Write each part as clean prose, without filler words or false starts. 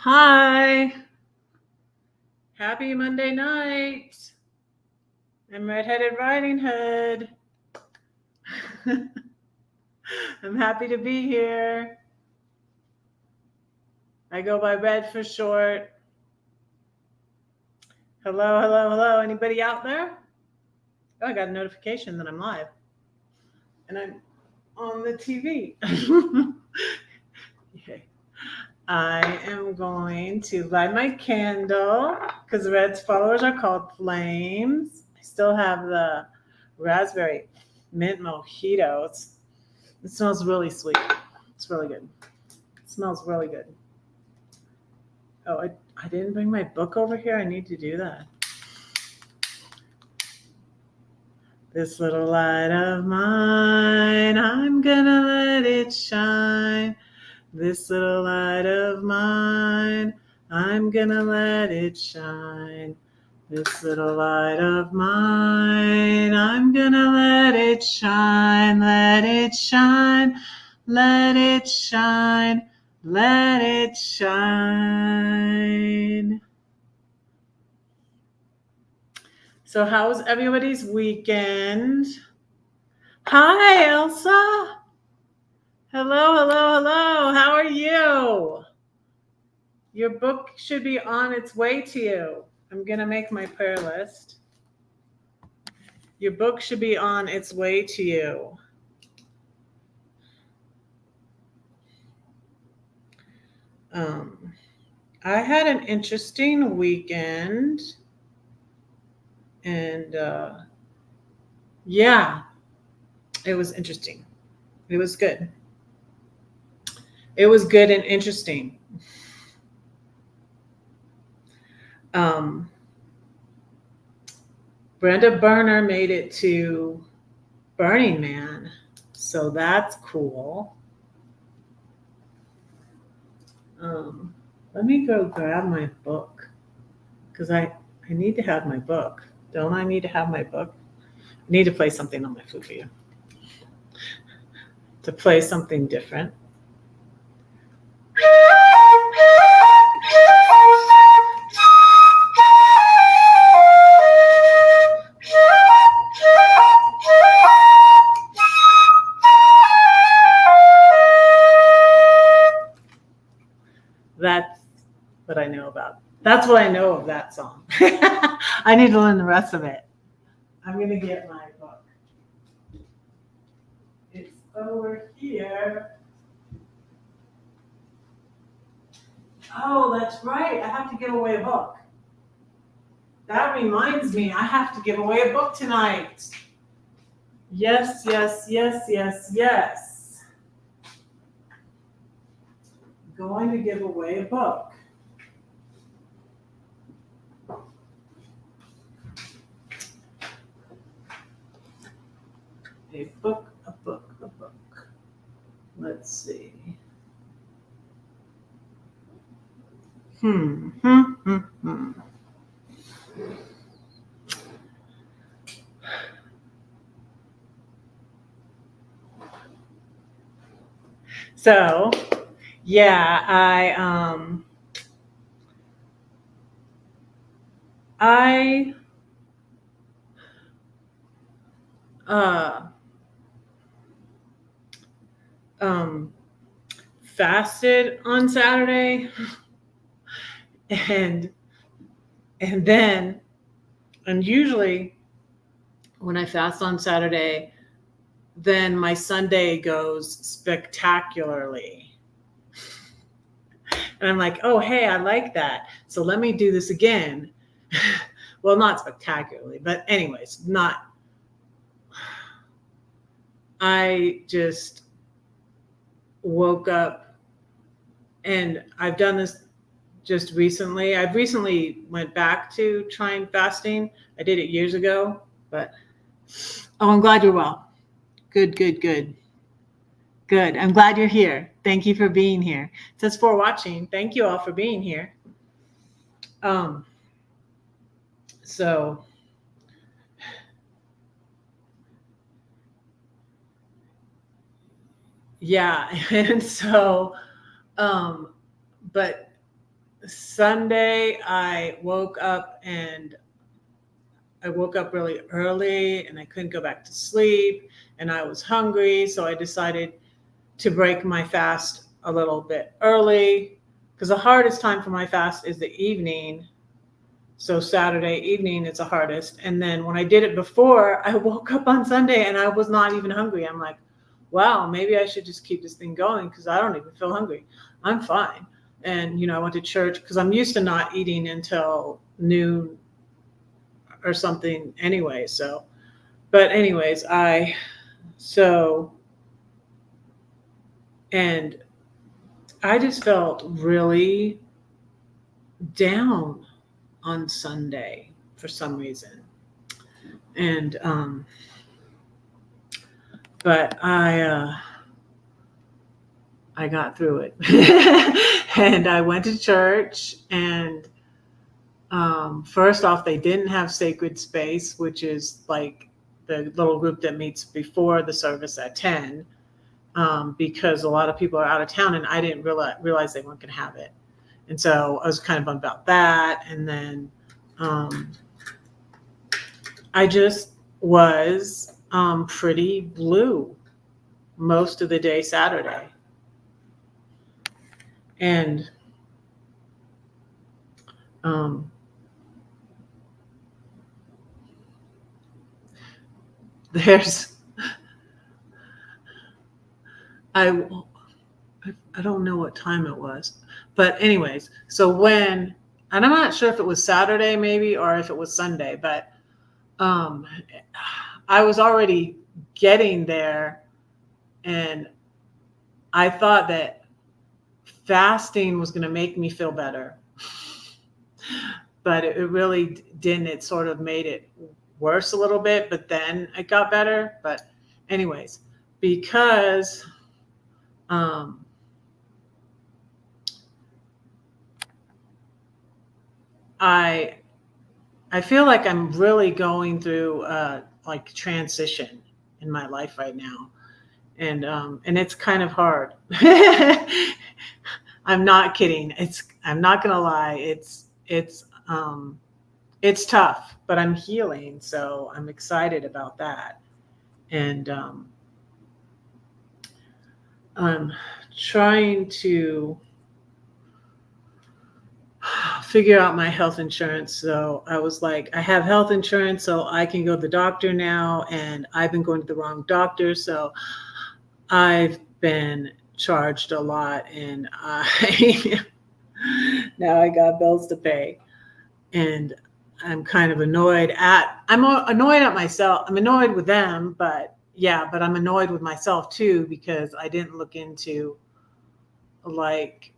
Hi, happy Monday night. I'm Redheaded Writing Hood. I'm happy to be here. I go by Red for short. Hello, hello, hello. Anybody out there? Oh, I got a notification that I'm live. And I'm on the TV. Yay. I am going to light my candle because Red's followers are called Flames. I still have the raspberry mint mojito. It smells really sweet. It's really good. It smells really good. Oh, I didn't bring my book over here. I need to do that. This little light of mine, I'm gonna let it shine. This little light of mine, I'm gonna let it shine. This little light of mine, I'm gonna let it shine. Let it shine. Let it shine. Let it shine. So how was everybody's weekend? Hi, Elsa. Hello, hello, hello. How are you? Your book should be on its way to you. I'm going to make my prayer list. Your book should be on its way to you. I had an interesting weekend. And yeah, it was interesting. It was good. It was good and interesting. Brenda Berner made it to Burning Man, so that's cool. Let me go grab my book because I need to have my book. Don't I need to have my book? I need to play something on my flute for you. To play something different. That's what I know about. That's what I know of that song. I need to learn the rest of it. I'm going to get my book. It's over here. Oh, that's right. I have to give away a book. That reminds me, I have to give away a book tonight. Yes, yes, yes, yes, yes. I'm going to give away a book. A book, a book, a book. Let's see. So, yeah, I fasted on Saturday, and then usually when I fast on Saturday, then my Sunday goes spectacularly. And I'm like, oh, hey, I like that. So let me do this again. Well, not spectacularly, but anyways, not. I just woke up, and I've done this just recently. I've recently went back to trying fasting. I did it years ago, but I'm glad you're well. Good, good, good. Good. I'm glad you're here. Thank you for being here. It says for watching. Thank you all for being here. So yeah, and so but Sunday, I woke up really early and I couldn't go back to sleep and I was hungry. So I decided to break my fast a little bit early because the hardest time for my fast is the evening. So Saturday evening is the hardest. And then when I did it before, I woke up on Sunday and I was not even hungry. I'm like, wow, maybe I should just keep this thing going because I don't even feel hungry. I'm fine. And, I went to church because I'm used to not eating until noon or something anyway. So, but anyways, and I just felt really down on Sunday for some reason. And, but I got through it. And I went to church and, first off, they didn't have sacred space, which is like the little group that meets before the service at 10, because a lot of people are out of town and I didn't realize they weren't going to have it. And so I was kind of bummed about that. And then I just was pretty blue most of the day Saturday. And there's I don't know what time it was, but anyways, so and I'm not sure if it was Saturday maybe or if it was Sunday, but I was already getting there and I thought that fasting was going to make me feel better, but it really didn't. It sort of made it worse a little bit, but then it got better. But anyways, because I feel like I'm really going through like transition in my life right now, and it's kind of hard. I'm not kidding. I'm not gonna lie. It's tough, but I'm healing, so I'm excited about that, and I'm trying to figure out my health insurance. So I was like, I have health insurance, so I can go to the doctor now. And I've been going to the wrong doctor. So I've been charged a lot and now I got bills to pay. And I'm kind of annoyed at myself. I'm annoyed with them, but I'm annoyed with myself too, because I didn't look into like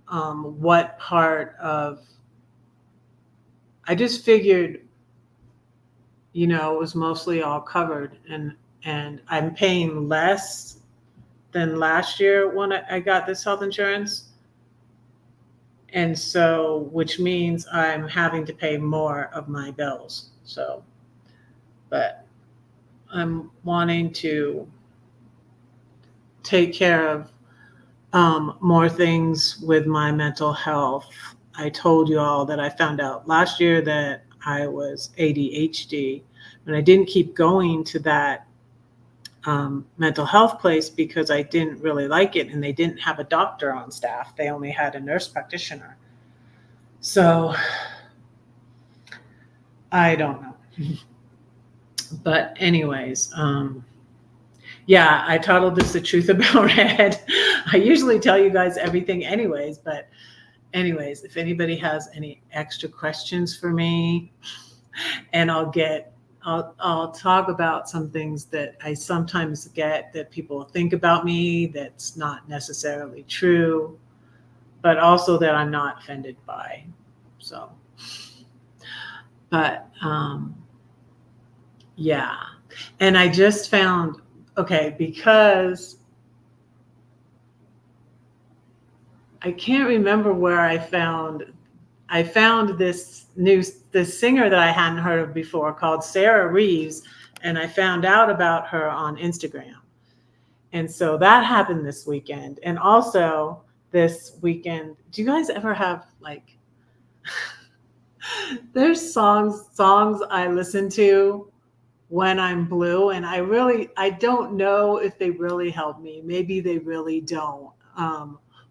what part of, I just figured, it was mostly all covered, and I'm paying less than last year when I got this health insurance. And so, which means I'm having to pay more of my bills. So, but I'm wanting to take care of more things with my mental health. I told you all that I found out last year that I was ADHD, and I didn't keep going to that mental health place because I didn't really like it, and they didn't have a doctor on staff. They only had a nurse practitioner. So I don't know. But anyways, I totaled this the truth about Red. I usually tell you guys everything anyways, but anyways, if anybody has any extra questions for me, and I'll talk about some things that I sometimes get that people think about me that's not necessarily true, but also that I'm not offended by. So, but and I just found, because I can't remember where I found this singer that I hadn't heard of before called Sarah Reeves, and I found out about her on Instagram. And so that happened this weekend. And also this weekend. Do you guys ever have like there's songs I listen to when I'm blue, and I don't know if they really help me. Maybe they really don't.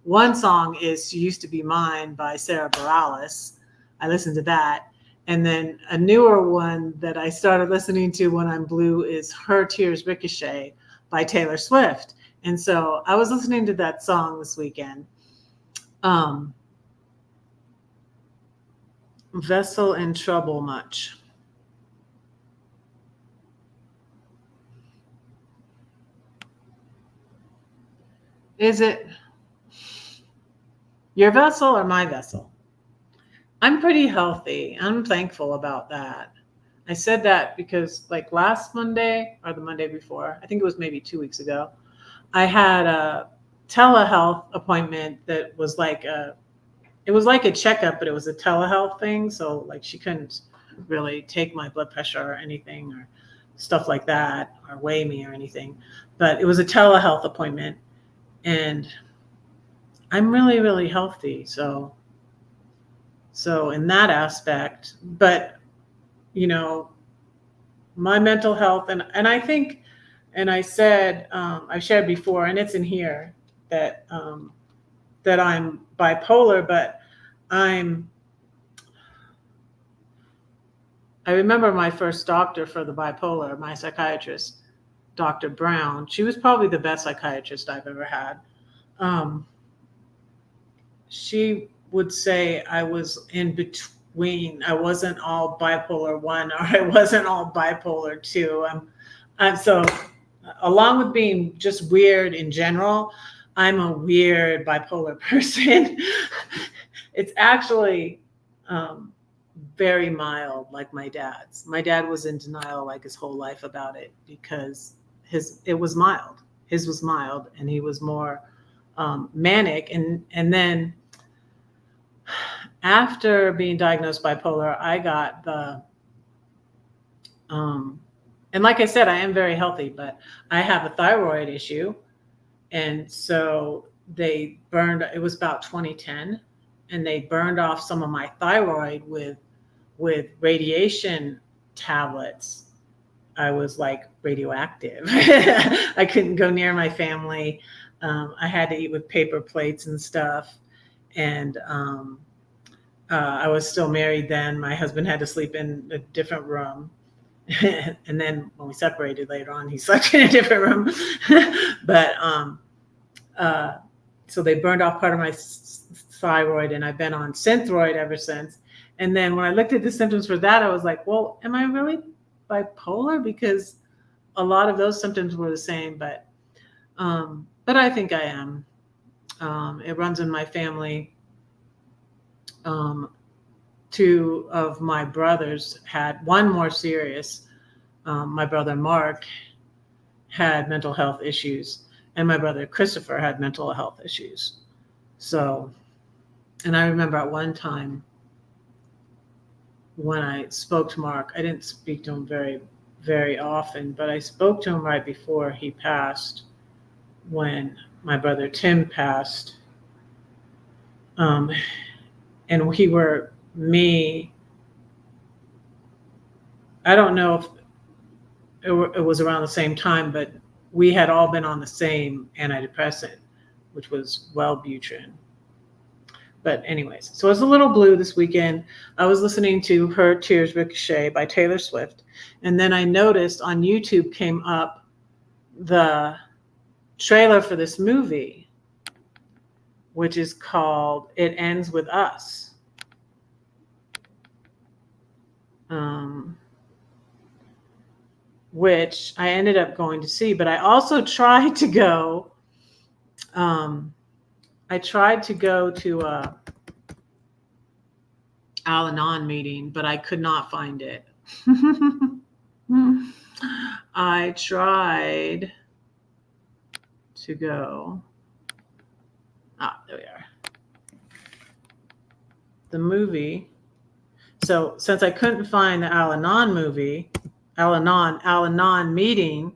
One song is "She Used to Be Mine" by Sarah Bareilles. I listened to that. And then a newer one that I started listening to when I'm blue is "Her Tears Ricochet" by Taylor Swift. And so I was listening to that song this weekend. Vessel in trouble much. Is it your vessel or my vessel? I'm pretty healthy. I'm thankful about that. I said that because, like, last Monday or the Monday before, I think it was maybe 2 weeks ago, I had a telehealth appointment that was like it was like a checkup, but it was a telehealth thing. So, like, she couldn't really take my blood pressure or anything or stuff like that or weigh me or anything. But it was a telehealth appointment, and I'm really, really healthy. So in that aspect, but my mental health, and I think, and I said, I shared before, and it's in here that that I'm bipolar, but I remember my first doctor for the bipolar, my psychiatrist, Dr. Brown. She was probably the best psychiatrist I've ever had. She would say I was in between. I wasn't all bipolar 1 or I wasn't all bipolar 2. So along with being just weird in general, I'm a weird bipolar person. It's actually very mild, like my dad's. My dad was in denial like his whole life about it because it was mild. His was mild, and he was more manic. And then after being diagnosed bipolar, I got the and like I said, I am very healthy, but I have a thyroid issue. And so it was about 2010, and they burned off some of my thyroid with radiation tablets. I was like radioactive. I couldn't go near my family. I had to eat with paper plates and stuff. And I was still married then. My husband had to sleep in a different room. And then when we separated later on, he slept in a different room. But so they burned off part of my thyroid, and I've been on Synthroid ever since. And then when I looked at the symptoms for that, I was like, well, am I really bipolar? Because a lot of those symptoms were the same, but I think I am. It runs in my family. 2 of my brothers had one more serious. My brother Mark had mental health issues, and my brother Christopher had mental health issues. So, and I remember at one time when I spoke to Mark, I didn't speak to him very, very often, but I spoke to him right before he passed, when my brother Tim passed. And I don't know if it was around the same time, but we had all been on the same antidepressant, which was Wellbutrin. But anyways, so I was a little blue this weekend. I was listening to Her Tears Ricochet by Taylor Swift. And then I noticed on YouTube came up the trailer for this movie, which is called It Ends With Us. Which I ended up going to see, but I also tried to go. I tried to go to a Al-Anon meeting, but I could not find it. I tried to go. There we are. The movie. So since I couldn't find the Al-Anon movie, Al-Anon meeting,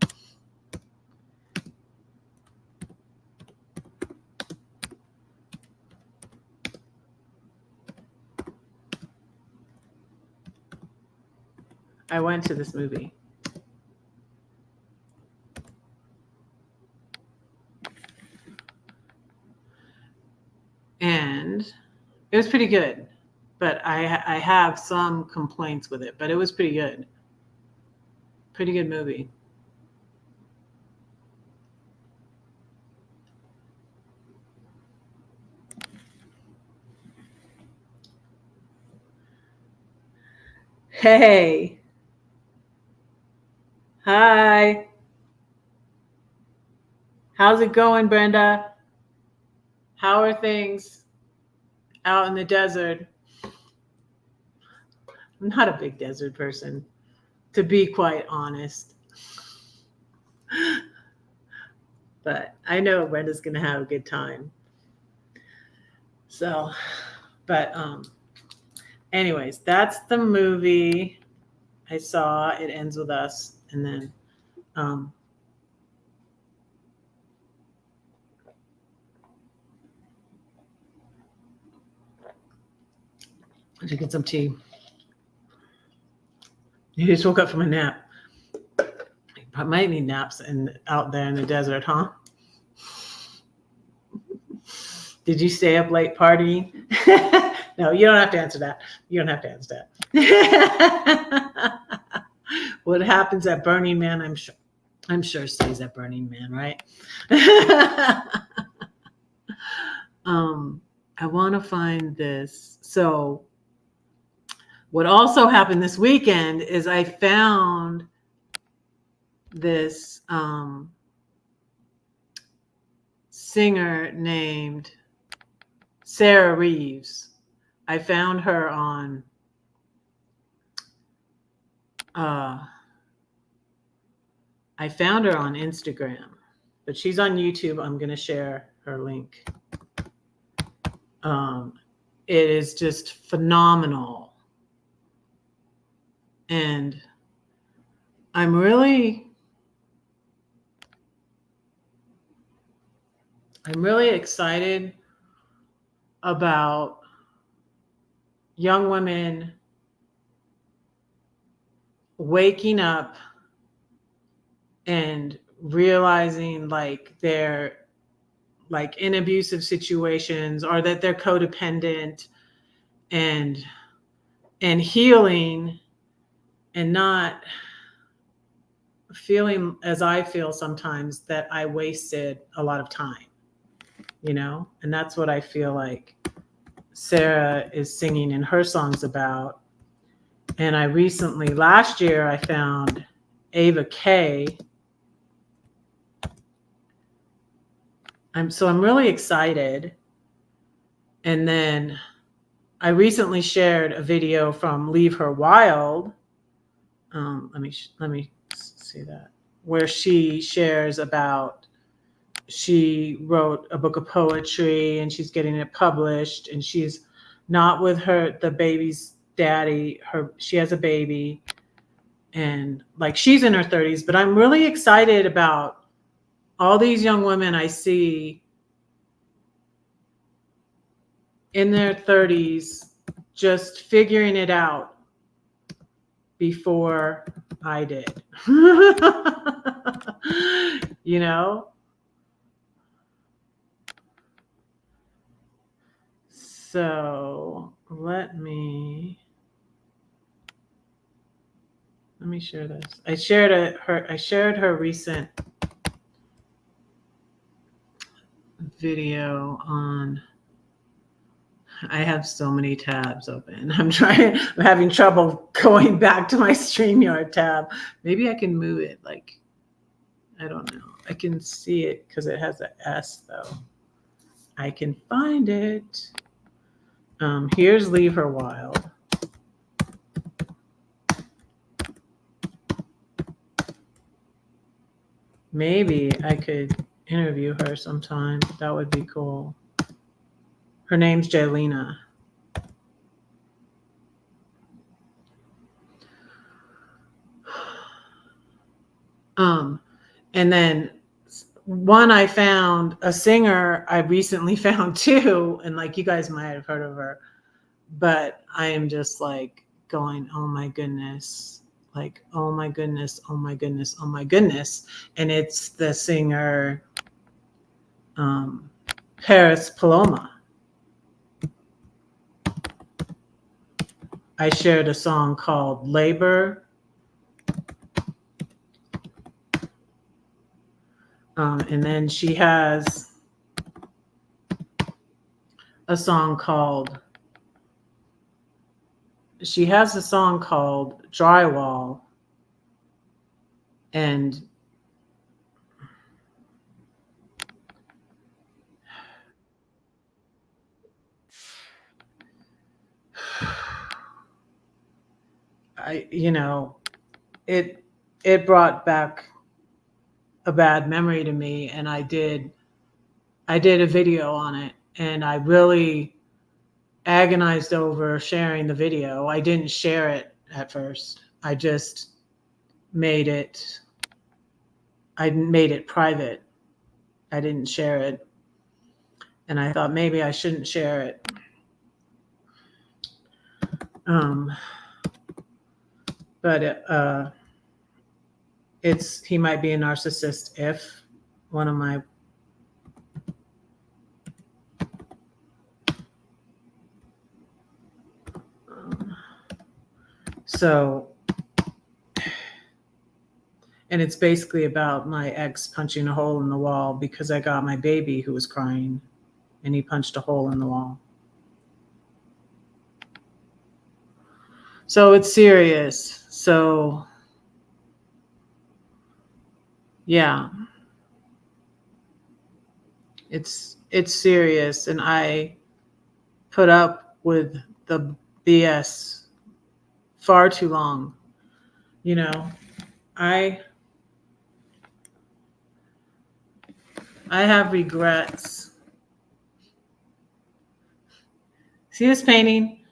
I went to this movie. And it was pretty good. But I have some complaints with it. But it was pretty good. Pretty good movie. Hey. Hi. How's it going, Brenda? How are things out in the desert? I'm not a big desert person, to be quite honest. But I know Brenda's going to have a good time. So, but anyways, that's the movie I saw. It ends with us. And then drinking some tea. You just woke up from a nap. I might need naps out there in the desert, huh? Did you stay up late partying? No, you don't have to answer that. You don't have to answer that. What happens at Burning Man, I'm sure stays at Burning Man, right? I want to find this. So what also happened this weekend is I found this singer named Sarah Reeves. I found her on Instagram, but she's on YouTube. I'm going to share her link. It is just phenomenal. And I'm really excited about young women waking up and realizing like they're like in abusive situations or that they're codependent and healing and not feeling as I feel sometimes that I wasted a lot of time, you know? And that's what I feel like Sarah is singing in her songs about. And I recently, last year, I found Ava Kay. I'm really excited. And then I recently shared a video from Leave Her Wild. Let me see that, where she shares about she wrote a book of poetry and she's getting it published and she's not with the baby's daddy. She has a baby and like she's in her 30s, but I'm really excited about all these young women I see in their 30s just figuring it out before I did. You know? So let me share this. I shared her recent video on. I have so many tabs open. I'm having trouble going back to my StreamYard tab. Maybe I can move it. Like, I don't know. I can see it because it has an S though. I can find it. Here's Leave Her Wild. Maybe I could interview her sometime. That would be cool. Her name's Jailena. And then one I found, a singer I recently found too, and like you guys might have heard of her, but I am just like going, oh my goodness. like, oh my goodness, oh my goodness, oh my goodness. And it's the singer Paris Paloma. I shared a song called Labor. And then she has a song called Drywall. And it brought back a bad memory to me, and I did a video on it, and I really agonized over sharing the video. I didn't share it at first. I just made it private. I didn't share it. And I thought maybe I shouldn't share it. But he might be a narcissist if one of my so, and it's basically about my ex punching a hole in the wall because I got my baby who was crying and he punched a hole in the wall. So it's serious. So yeah, it's serious, and I put up with the BS far too long. I have regrets. See this painting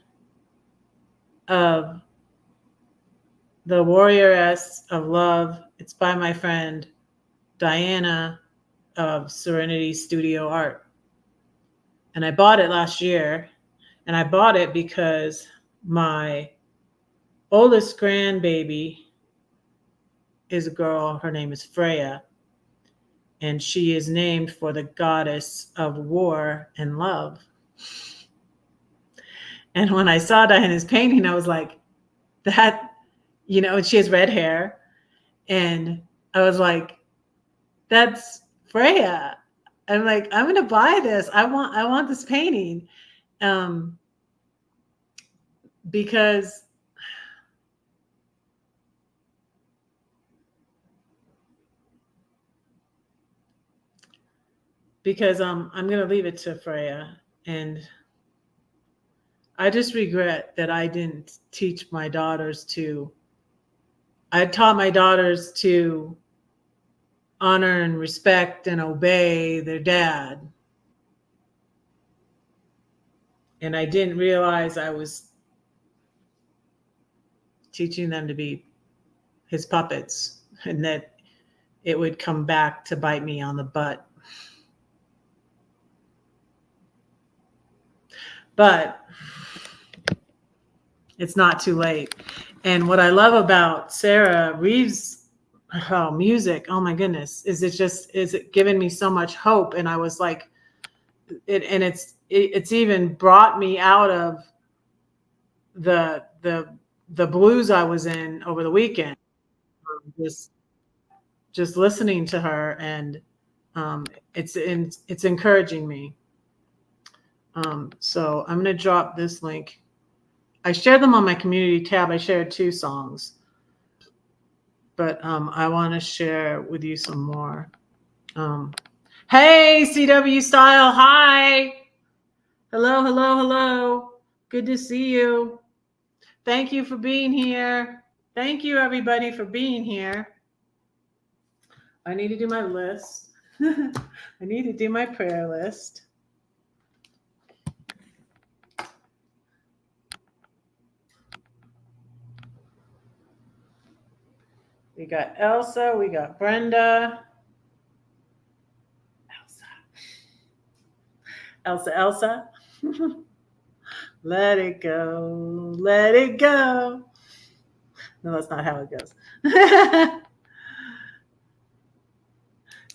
of the Warrioress of Love? It's by my friend Diana of Serenity Studio Art. And I bought it last year. And I bought it because my oldest grandbaby is a girl. Her name is Freya. And she is named for the goddess of war and love. And when I saw Diana's painting, I was like, that, and she has red hair. And I was like, that's Freya. I'm like, I'm going to buy this. I want this painting. Because I'm going to leave it to Freya. And I just regret that I didn't teach my daughters I taught my daughters to honor and respect and obey their dad. And I didn't realize I was teaching them to be his puppets, and that it would come back to bite me on the butt. But it's not too late. And what I love about Sarah Reeves' music, oh my goodness, is it giving me so much hope. And I was like, it's even brought me out of the blues I was in over the weekend. Just listening to her, and it's encouraging me. So I'm going to drop this link. I shared them on my community tab. I shared 2 songs, but I want to share with you some more. Hey, CW Style. Hi. Hello, hello, hello. Good to see you. Thank you for being here. Thank you, everybody, for being here. I need to do my list. I need to do my prayer list. We got Elsa. We got Brenda. Elsa. Let it go. Let it go. No, that's not how it goes.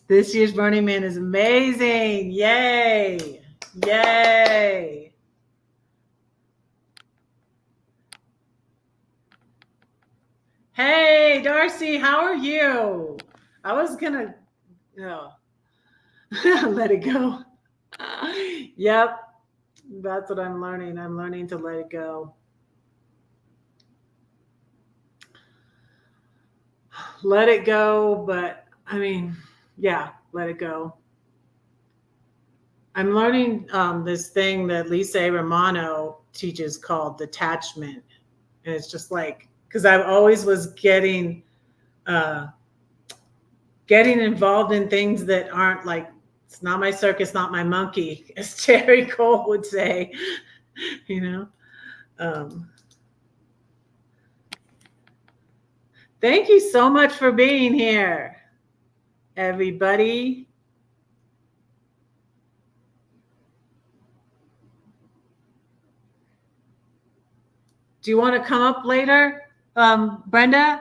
This year's Burning Man is amazing. Yay. Yay. Hey, Darcy, how are you? I was going to let it go. Yep. That's what I'm learning. I'm learning to let it go. Let it go, but I mean, yeah, let it go. I'm learning this thing that Lisa Romano teaches called detachment. And it's just like, because I always was getting involved in things that aren't like, it's not my circus, not my monkey, as Terry Cole would say, you know. Thank you so much for being here, everybody. Do you want to come up later, Brenda?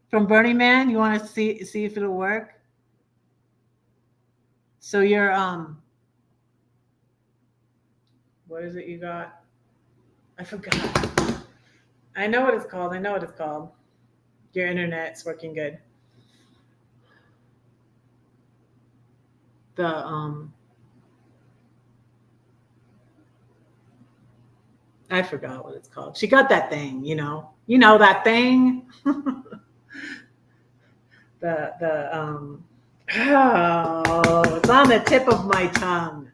From Burning Man, you want to see if it'll work? So you're what is it you got? I forgot. I know what it's called. Your internet's working good. The I forgot what it's called. She got that thing, you know that thing. Oh, it's on the tip of my tongue.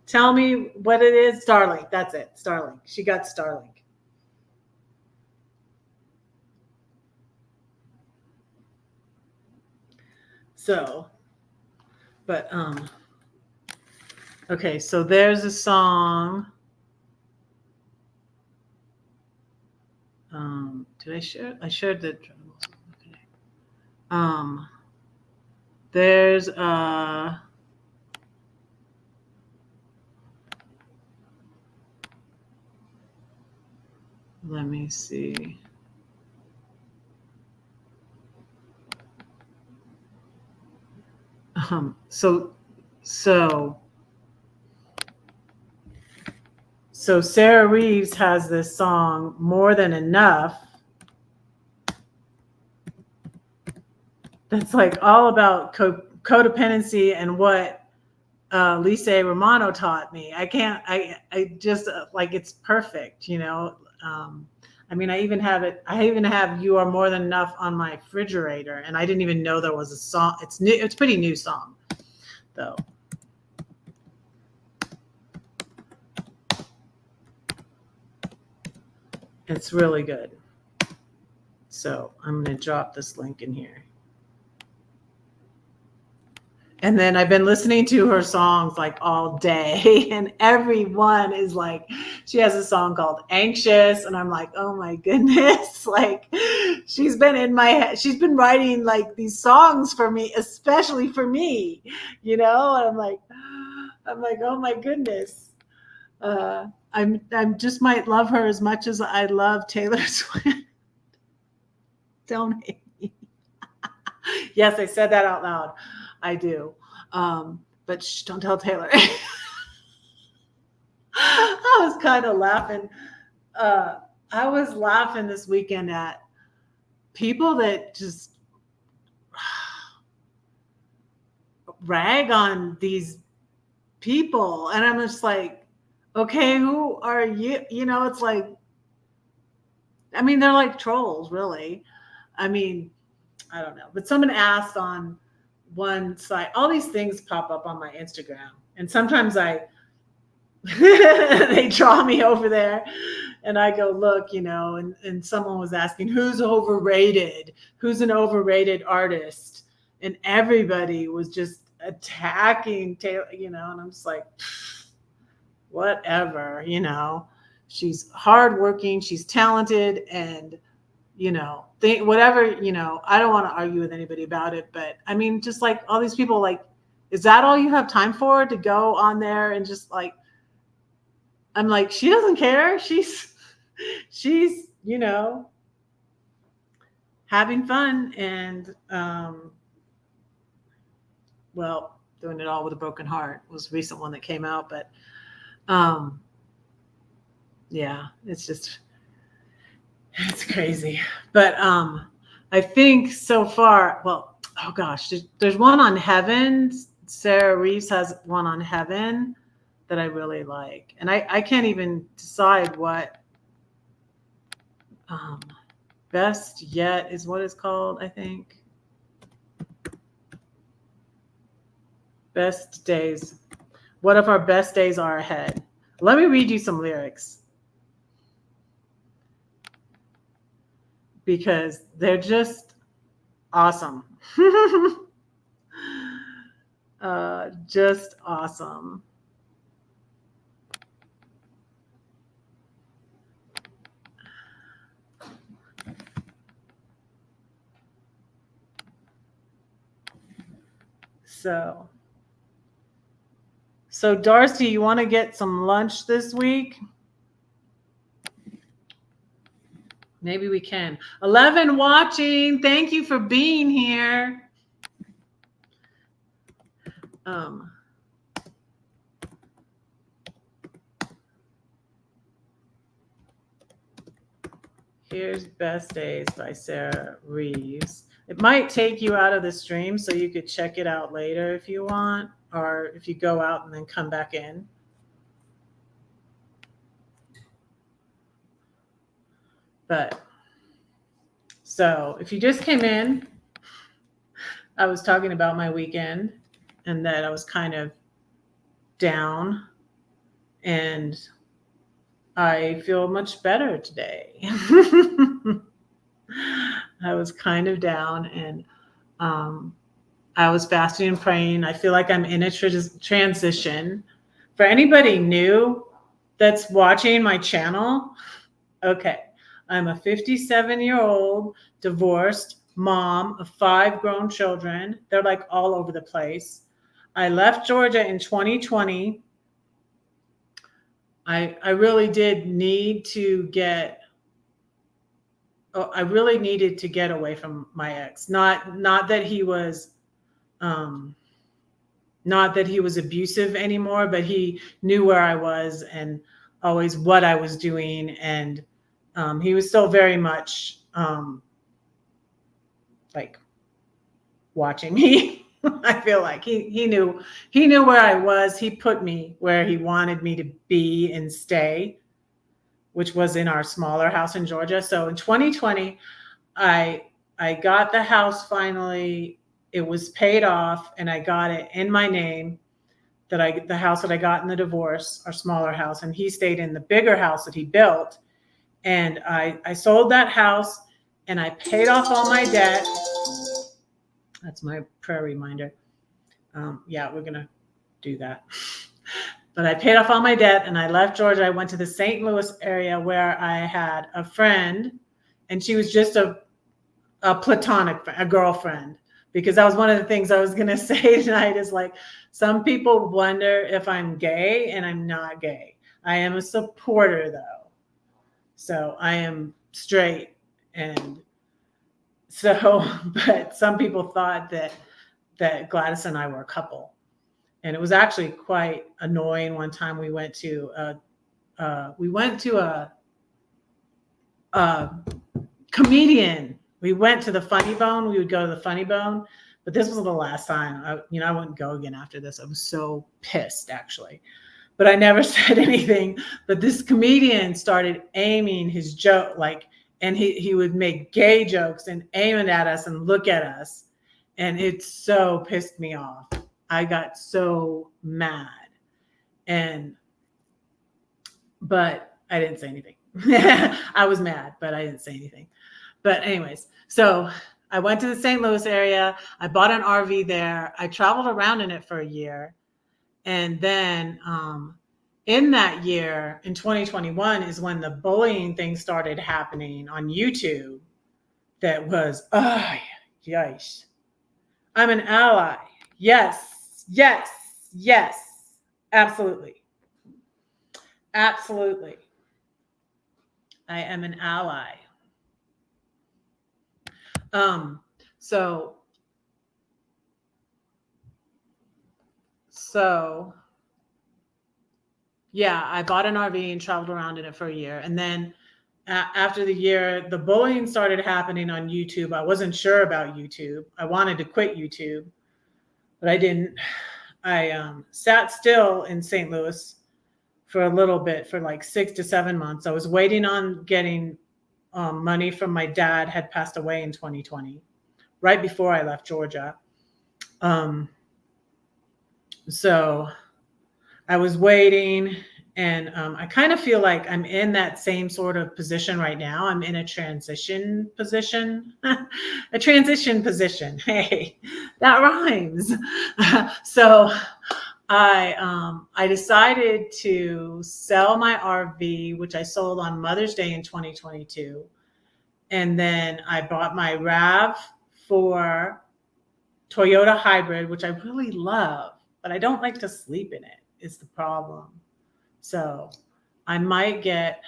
Tell me what it is. Starlink. That's it. Starlink. She got Starlink. So, but okay, so there's a song. Did I share? I shared the. Okay. There's let me see. So Sarah Reeves has this song, More Than Enough, that's like all about codependency and what Lisa Romano taught me. I just like, it's perfect, you know. I mean, I even have You Are More Than Enough on my refrigerator, and I didn't even know there was a song. It's new. It's a pretty new song, though. It's really good. So I'm going to drop this link in here. And then I've been listening to her songs like all day, and everyone is like, she has a song called Anxious, and I'm like, oh my goodness, like she's been in my head. She's been writing like these songs for me, especially for me, you know. And I'm like, oh my goodness. I'm just might love her as much as I love Taylor Swift. Don't hate me. Yes, I said that out loud. I do. But shh, don't tell Taylor. I was kind of laughing. I was laughing this weekend at people that just rag on these people. And I'm just like, okay, who are you? You know, it's like, I mean, they're like trolls, really. I mean, I don't know. But someone asked on one site, all these things pop up on my Instagram. And sometimes they draw me over there and I go, look, you know, and someone was asking, who's overrated? Who's an overrated artist? And everybody was just attacking Taylor, you know, and I'm just like, whatever, you know. She's hardworking, she's talented, and you know, whatever, you know, I don't want to argue with anybody about it, but I mean, just like all these people, like, is that all you have time for, to go on there and just like, I'm like, she doesn't care. She's she's, having fun and, well, doing it all with a broken heart was a recent one that came out, but um, yeah, it's crazy. But I think so far, well, oh gosh, there's one on Heaven. Sarah Reeves has one on Heaven that I really like. And I can't even decide what um, Best Yet is what it's called, I think. Best Days. What if our best days are ahead? Let me read you some lyrics because they're just awesome. Just awesome. So Darcy, you want to get some lunch this week? Maybe we can. 11 watching. Thank you for being here. Here's Best Days by Sarah Reeves. It might take you out of the stream, so you could check it out later if you want, or if you go out and then come back in. But so if you just came in, I was talking about my weekend and that I was kind of down, and I feel much better today. I was kind of down, and I was fasting and praying. I feel like I'm in a transition. For anybody new that's watching my channel, okay, I'm a 57-year-old divorced mom of 5 grown children. They're like all over the place. I left Georgia in 2020. I really did need to get. I really needed to get away from my ex. Not that he was, not that he was abusive anymore, but he knew where I was and always what I was doing, and he was still very much like watching me. I feel like he knew where I was. He put me where he wanted me to be and stay, which was in our smaller house in Georgia. So in 2020, I got the house finally. It was paid off, and I got it in my name. The house that I got in the divorce, our smaller house, and he stayed in the bigger house that he built. And I sold that house, and I paid off all my debt. That's my prayer reminder. Yeah, we're gonna do that. But I paid off all my debt, and I left Georgia. I went to the St. Louis area where I had a friend, and she was just a platonic, a girlfriend, because that was one of the things I was going to say tonight is like, some people wonder if I'm gay, and I'm not gay. I am a supporter though. So I am straight. And so, but some people thought that Gladys and I were a couple. And it was actually quite annoying. One time we went to a comedian. We went to the Funny Bone. We would go to the Funny Bone, but this was the last time. I wouldn't go again after this. I was so pissed, actually. But I never said anything. But this comedian started aiming his joke, and he would make gay jokes and aim it at us and look at us. And it so pissed me off. I got so mad. But I didn't say anything. I was mad, but I didn't say anything. But anyways, so I went to the St. Louis area. I bought an RV there. I traveled around in it for a year. And then in that year, in 2021, is when the bullying thing started happening on YouTube. That was, yikes. I'm an ally. Yes, yes, yes. Absolutely. Absolutely. I am an ally. Um, so, so yeah, I bought an RV and traveled around in it for a year. And then after the year, the bullying started happening on YouTube. I wasn't sure about YouTube. I wanted to quit YouTube, but I didn't. I sat still in St. Louis for a little bit, for like 6 to 7 months. I was waiting on getting money from my dad, had passed away in 2020, right before I left Georgia. Um, so I was waiting, and I kind of feel like I'm in that same sort of position right now. I'm in a transition position, a transition position. Hey, that rhymes. So I decided to sell my RV, which I sold on Mother's Day in 2022, and then I bought my RAV4 Toyota hybrid, which I really love, but I don't like to sleep in it, is the problem. So I might get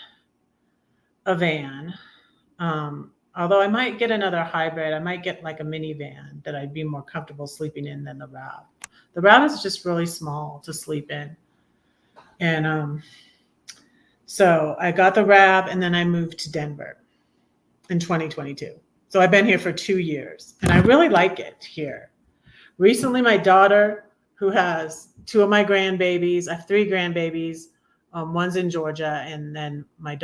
a van. Although I might get another hybrid. I might get like a minivan that I'd be more comfortable sleeping in than the RAV. The RAV is just really small to sleep in. And so I got the RAV, and then I moved to Denver in 2022. So I've been here for 2 years, and I really like it here. Recently, my daughter, who has two of my grandbabies, I have three grandbabies. One's in Georgia, and then my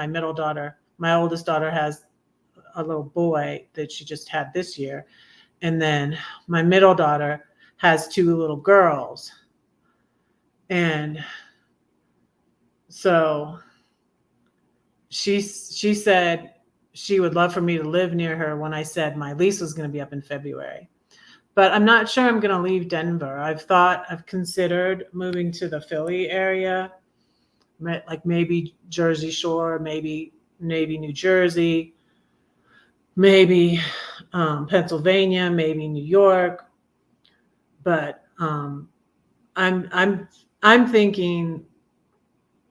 middle daughter, my oldest daughter, has a little boy that she just had this year, and then my middle daughter has two little girls. And so she said she would love for me to live near her when I said my lease was going to be up in February. But I'm not sure I'm going to leave Denver. I've considered moving to the Philly area, like maybe Jersey Shore, maybe New Jersey, maybe Pennsylvania, maybe New York. But I'm thinking,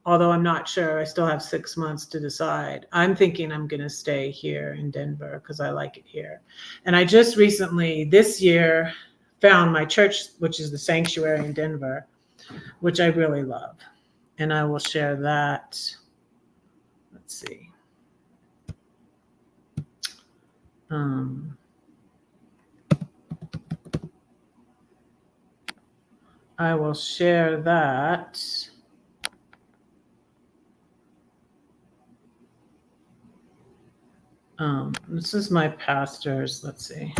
although I'm not sure, I still have 6 months to decide. I'm thinking I'm going to stay here in Denver because I like it here. And I just recently, this year, found my church, which is the Sanctuary in Denver, which I really love. And I will share that. Let's see. I will share that. This is my pastor's. Let's see.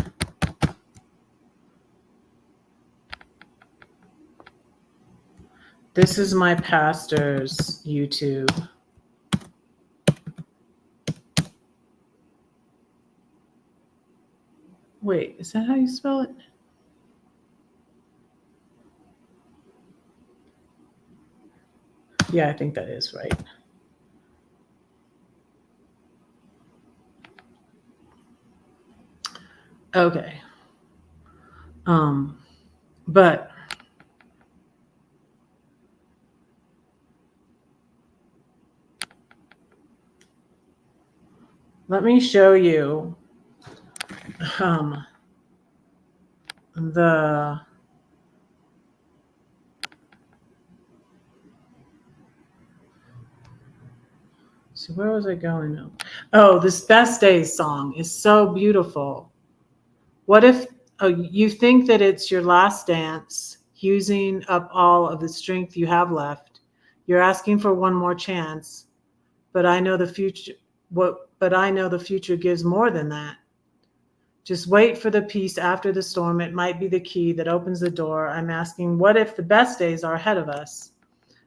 This is my pastor's YouTube. Wait, is that how you spell it? Yeah, I think that is right. Okay. But let me show you the so where was I going? Oh, this Best Days song is so beautiful. What if you think that it's your last dance, using up all of the strength you have left? You're asking for one more chance, but I know the future. But I know the future gives more than that. Just wait for the peace after the storm. It might be the key that opens the door. I'm asking, what if the best days are ahead of us?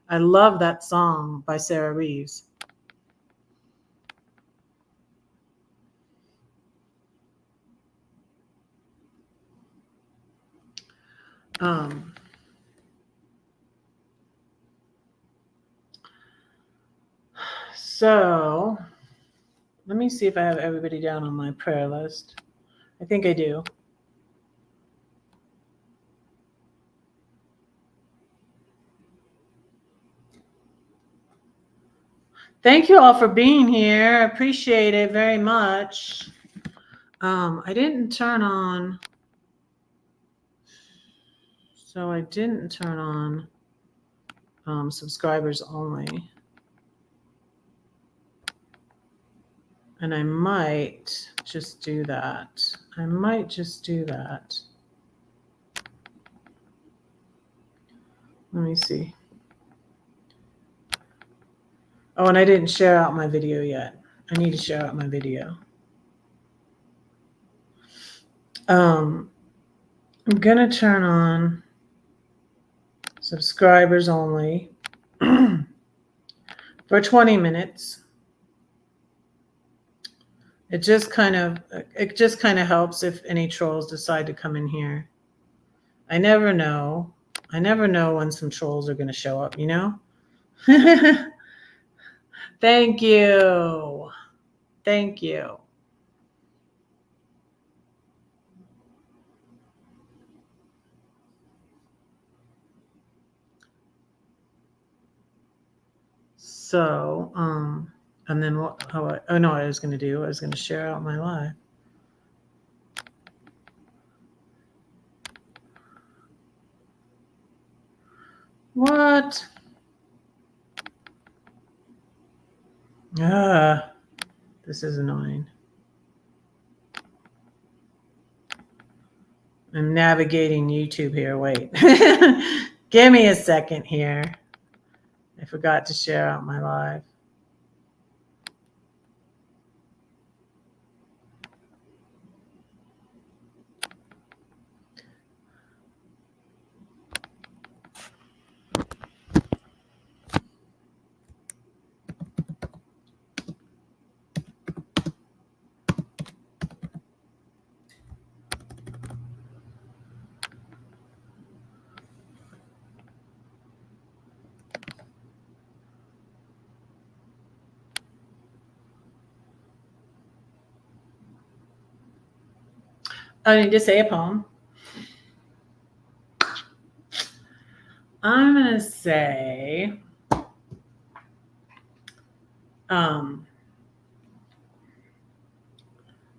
I love that song by Sarah Reeves. So let me see if I have everybody down on my prayer list. I think I do. Thank you all for being here. I appreciate it very much. I didn't turn on, so I didn't turn on subscribers only. And I might just do that. I might just do that. Let me see. Oh, and I didn't share out my video yet. I need to share out my video. I'm gonna turn on subscribers only for 20 minutes. It just kind of helps if any trolls decide to come in here. I never know. I never know when some trolls are going to show up, you know? Thank you. Thank you. So, and then what? Oh no, I was going to share out my live. What? This is annoying. I'm navigating YouTube here. Wait. Give me a second here. I forgot to share out my live. I need to say a poem. I'm going to say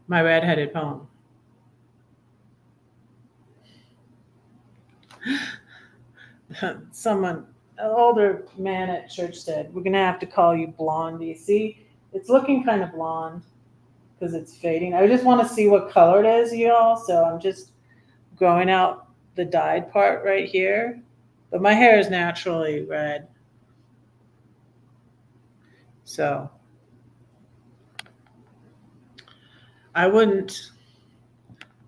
my redheaded poem. Someone, an older man at church said, "We're going to have to call you Blondie." See, it's looking kind of blonde because it's fading. I just want to see what color it is, y'all. So I'm just growing out the dyed part right here. But my hair is naturally red. So I wouldn't.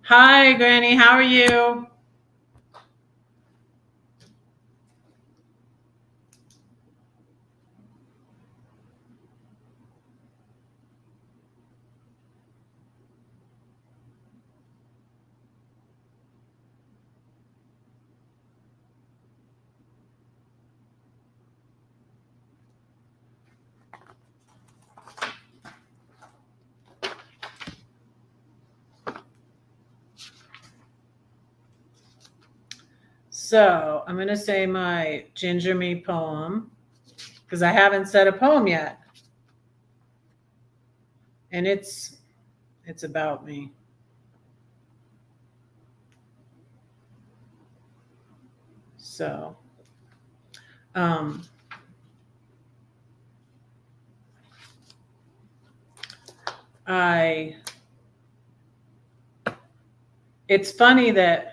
Hi, Granny. How are you? So I'm going to say my Ginger Me poem because I haven't said a poem yet. And it's about me. So it's funny that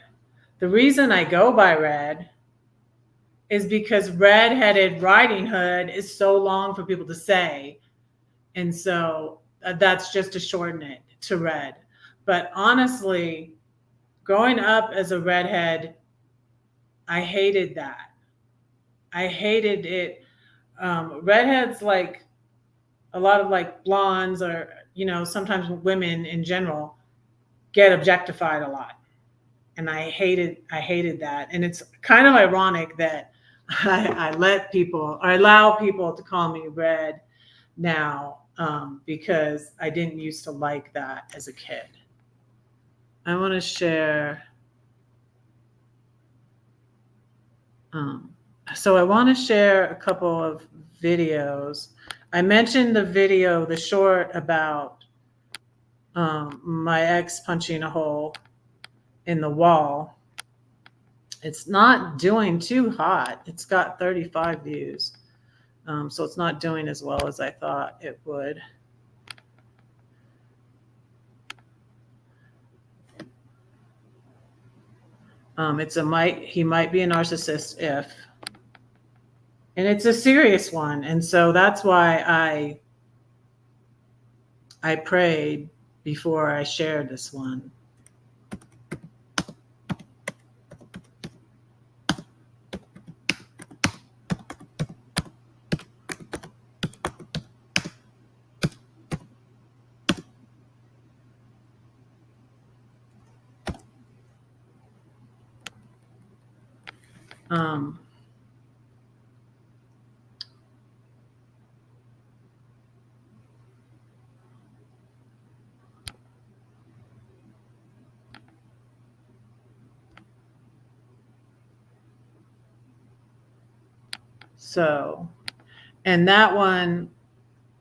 the reason I go by Red is because Redheaded Writing Hood is so long for people to say. And so that's just to shorten it to Red. But honestly, growing up as a redhead, I hated that. I hated it. Redheads, like a lot of like blondes or, sometimes women in general, get objectified a lot. And I hated that. And it's kind of ironic that I let people or allow people to call me Red now because I didn't used to like that as a kid. I want to share. So I want to share a couple of videos. I mentioned the video, the short about my ex punching a hole in the wall. It's not doing too hot. It's got 35 views. So it's not doing as well as I thought it would. He might be a narcissist if, and it's a serious one. And so that's why I prayed before I shared this one. So, and that one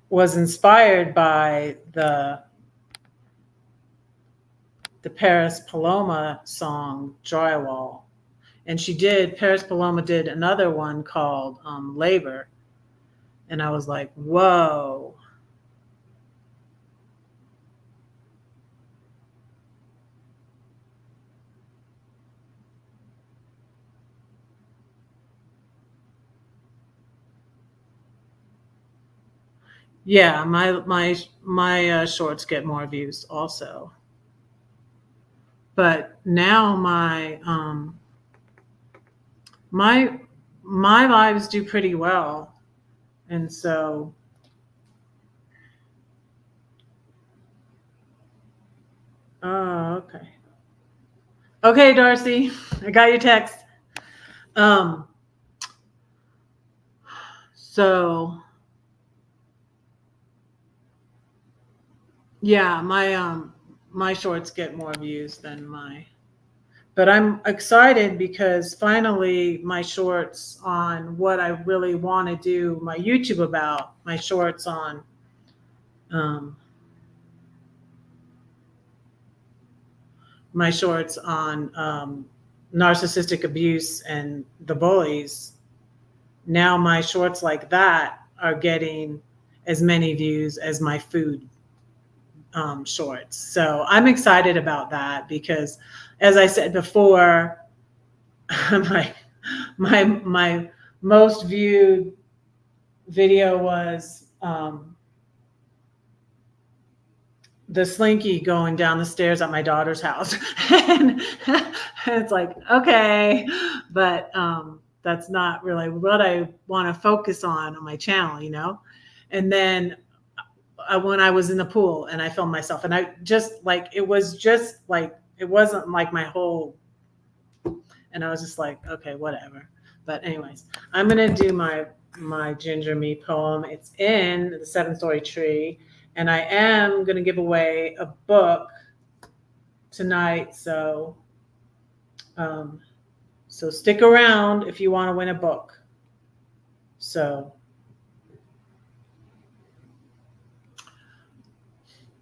was inspired by the Paris Paloma song Drywall. And Paris Paloma did another one called Labor. And I was like, whoa. Yeah, my shorts get more views also. But now my lives do pretty well. And so okay. Okay, Darcy, I got your text. So yeah, my shorts get more views than but I'm excited because finally my shorts on what I really want to do my YouTube about, my shorts on narcissistic abuse and the bullies. Now my shorts like that are getting as many views as my food shorts. So I'm excited about that because, as I said before, my most viewed video was the slinky going down the stairs at my daughter's house. And it's like, okay, but that's not really what I want to focus on my channel, you know? And then when I was in the pool and I filmed myself, and I just like, it wasn't like my whole, and I was just like, okay, whatever. But anyways, I'm going to do my Ginger Me poem. It's in the 7-Story Tree. And I am going to give away a book tonight. So stick around if you want to win a book. So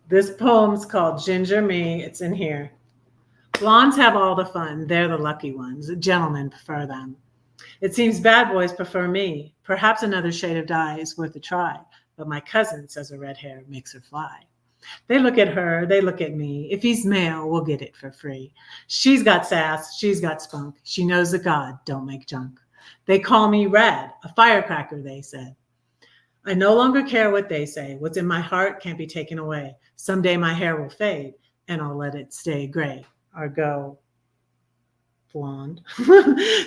this poem's called Ginger Me. It's in here. Blondes have all the fun. They're the lucky ones. Gentlemen prefer them. It seems bad boys prefer me. Perhaps another shade of dye is worth a try. But my cousin says her red hair makes her fly. They look at her, they look at me. If he's male, we'll get it for free. She's got sass, she's got spunk. She knows that God don't make junk. They call me Red, a firecracker, they said. I no longer care what they say. What's in my heart can't be taken away. Someday my hair will fade, and I'll let it stay gray or go blonde,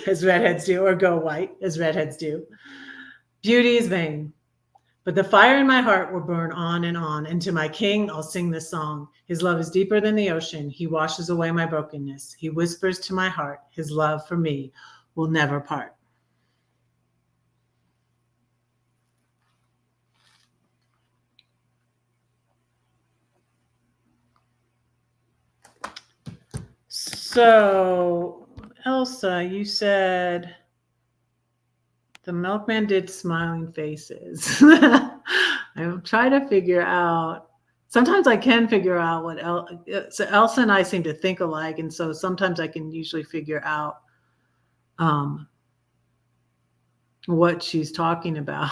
as redheads do, or go white, as redheads do. Beauty is vain. But the fire in my heart will burn on, and to my king I'll sing this song. His love is deeper than the ocean. He washes away my brokenness. He whispers to my heart, his love for me will never part. So, Elsa, you said the milkman did smiling faces. I try to figure out. Sometimes I can figure out what so Elsa and I seem to think alike, and so sometimes I can usually figure out um, what she's talking about.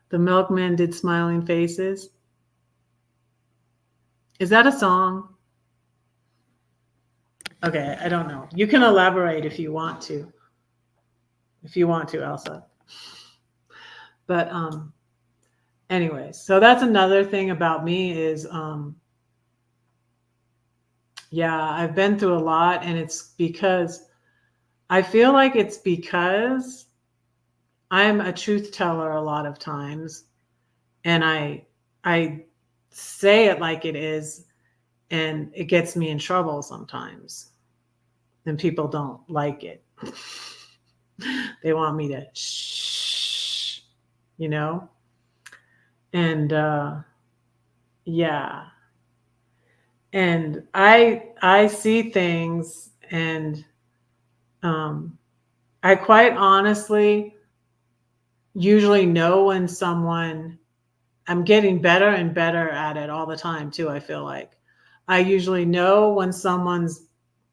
The milkman did smiling faces. Is that a song? Okay, I don't know. You can elaborate if you want to. If you want to, Elsa. But anyway, so that's another thing about me is yeah, I've been through a lot, and it's because I feel like it's because I'm a truth teller a lot of times, and I say it like it is, and it gets me in trouble sometimes, and people don't like it. They want me to shh, you know, and yeah, and I see things, and I quite honestly usually know when someone, I'm getting better and better at it all the time too. I feel like I usually know when someone's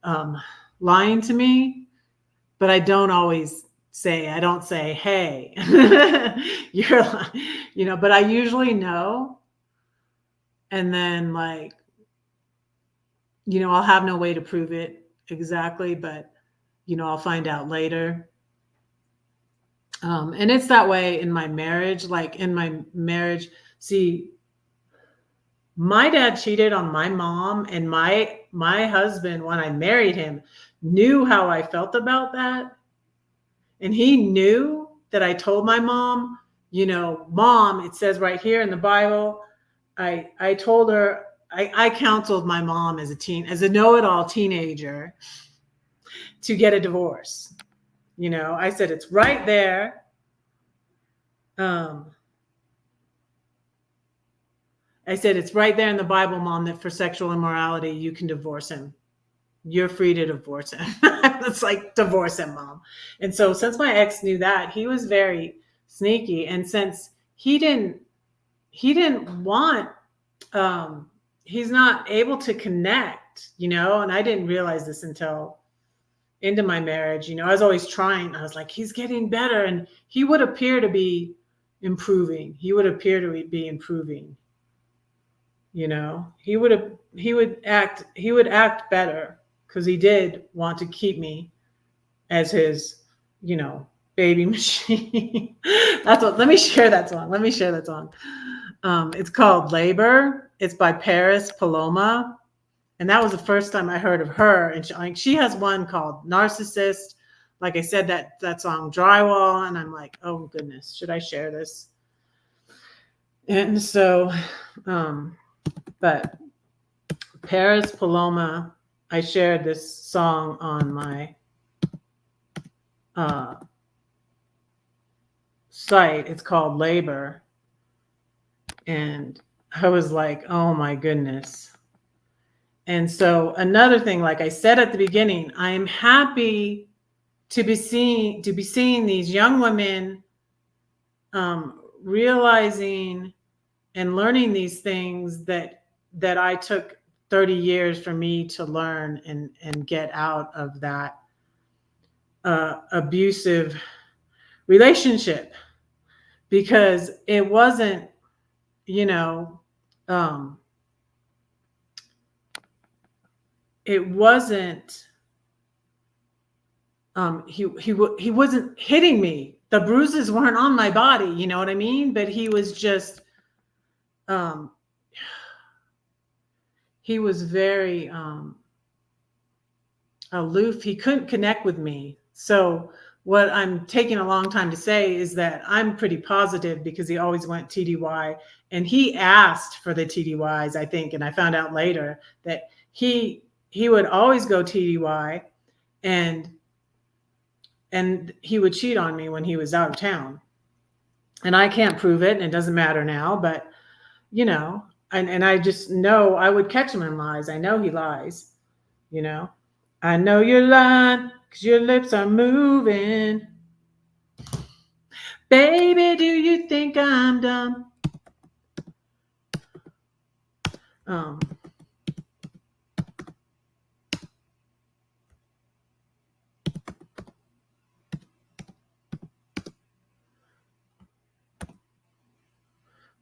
um, lying to me, but I don't always say, I don't say, hey, you're lying, you know, but I usually know. And then, like, you know, I'll have no way to prove it exactly, but, you know, I'll find out later. And it's that way in my marriage. Like in my marriage, see, my dad cheated on my mom, and my husband, when I married him, knew how I felt about that. And he knew that I told my mom, you know, Mom, it says right here in the Bible. I told her, I counseled my mom as a know-it-all teenager to get a divorce. You know, I said, it's right there. I said, it's right there in the Bible, Mom, that for sexual immorality, you can divorce him. You're free to divorce him. It's like, divorce him, Mom. And so since my ex knew that, he was very sneaky. And since he didn't want, he's not able to connect, you know, and I didn't realize this until into my marriage. You know, I was always trying. I was like, he's getting better. And he would appear to be improving. He would appear to be improving. You know, he would act better, because he did want to keep me as his, you know, baby machine. That's what. Let me share that song. It's called Labor. It's by Paris Paloma, and that was the first time I heard of her. And she has one called Narcissist. Like I said, that song Drywall, and I'm like, oh goodness, should I share this? And so, but Paris Paloma, I shared this song on my site. It's called Labor. And I was like, oh my goodness. And so another thing, like I said at the beginning, I am happy to be seeing these young women realizing and learning these things that I took 30 years for me to learn and get out of that abusive relationship, because it wasn't, you know, it wasn't, he wasn't hitting me. The bruises weren't on my body, you know what I mean? But he was just, he was very aloof. He couldn't connect with me. So what I'm taking a long time to say is that I'm pretty positive, because he always went TDY, and he asked for the TDYs, I think. And I found out later that he would always go TDY, and he would cheat on me when he was out of town. And I can't prove it, and it doesn't matter now, but you know, and I just know I would catch him in lies. I know he lies, you know. I know you're lying because your lips are moving. Baby, do you think I'm dumb?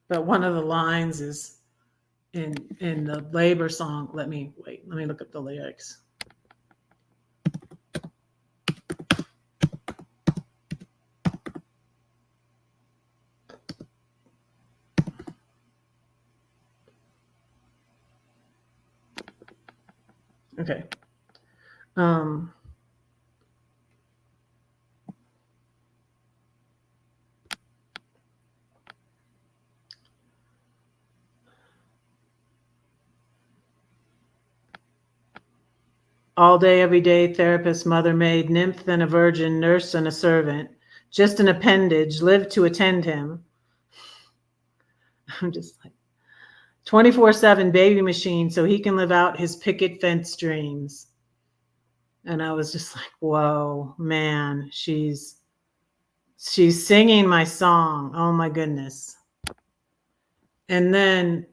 But one of the lines is in the labor song. Let me look up the lyrics. Okay. All day, every day, therapist, mother, maid, nymph, then a virgin, nurse, and a servant. Just an appendage, live to attend him. I'm just like 24/7 baby machine so he can live out his picket fence dreams. And I was just like, whoa, man, she's singing my song. Oh my goodness. And then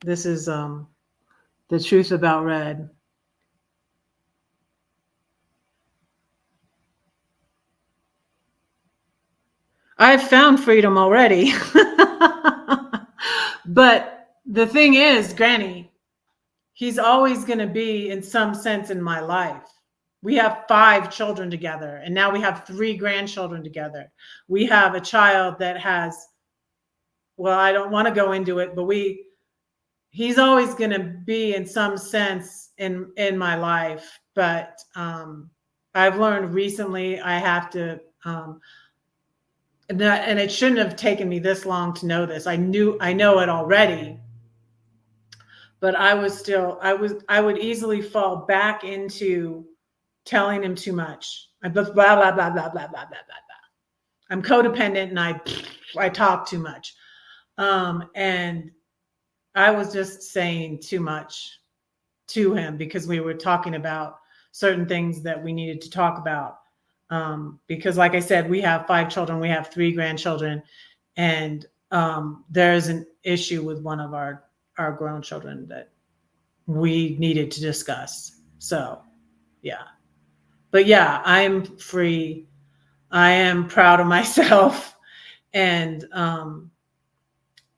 this is the truth about Red. I've found freedom already. But the thing is, Granny, he's always going to be in some sense in my life. We have 5 children together, and now we have 3 grandchildren together. We have a child that has, well, I don't want to go into it, but he's always going to be in some sense in my life. But I've learned recently I have to, and it shouldn't have taken me this long to know this. I know it already, but I would easily fall back into telling him too much. I blah, blah, blah, blah, blah, blah, blah, blah, blah. I'm codependent and I talk too much. And I was just saying too much to him because we were talking about certain things that we needed to talk about. Because like I said, we have 5 children, we have 3 grandchildren, and there's an issue with one of our grown children that we needed to discuss. So, yeah. But yeah, I'm free. I am proud of myself. And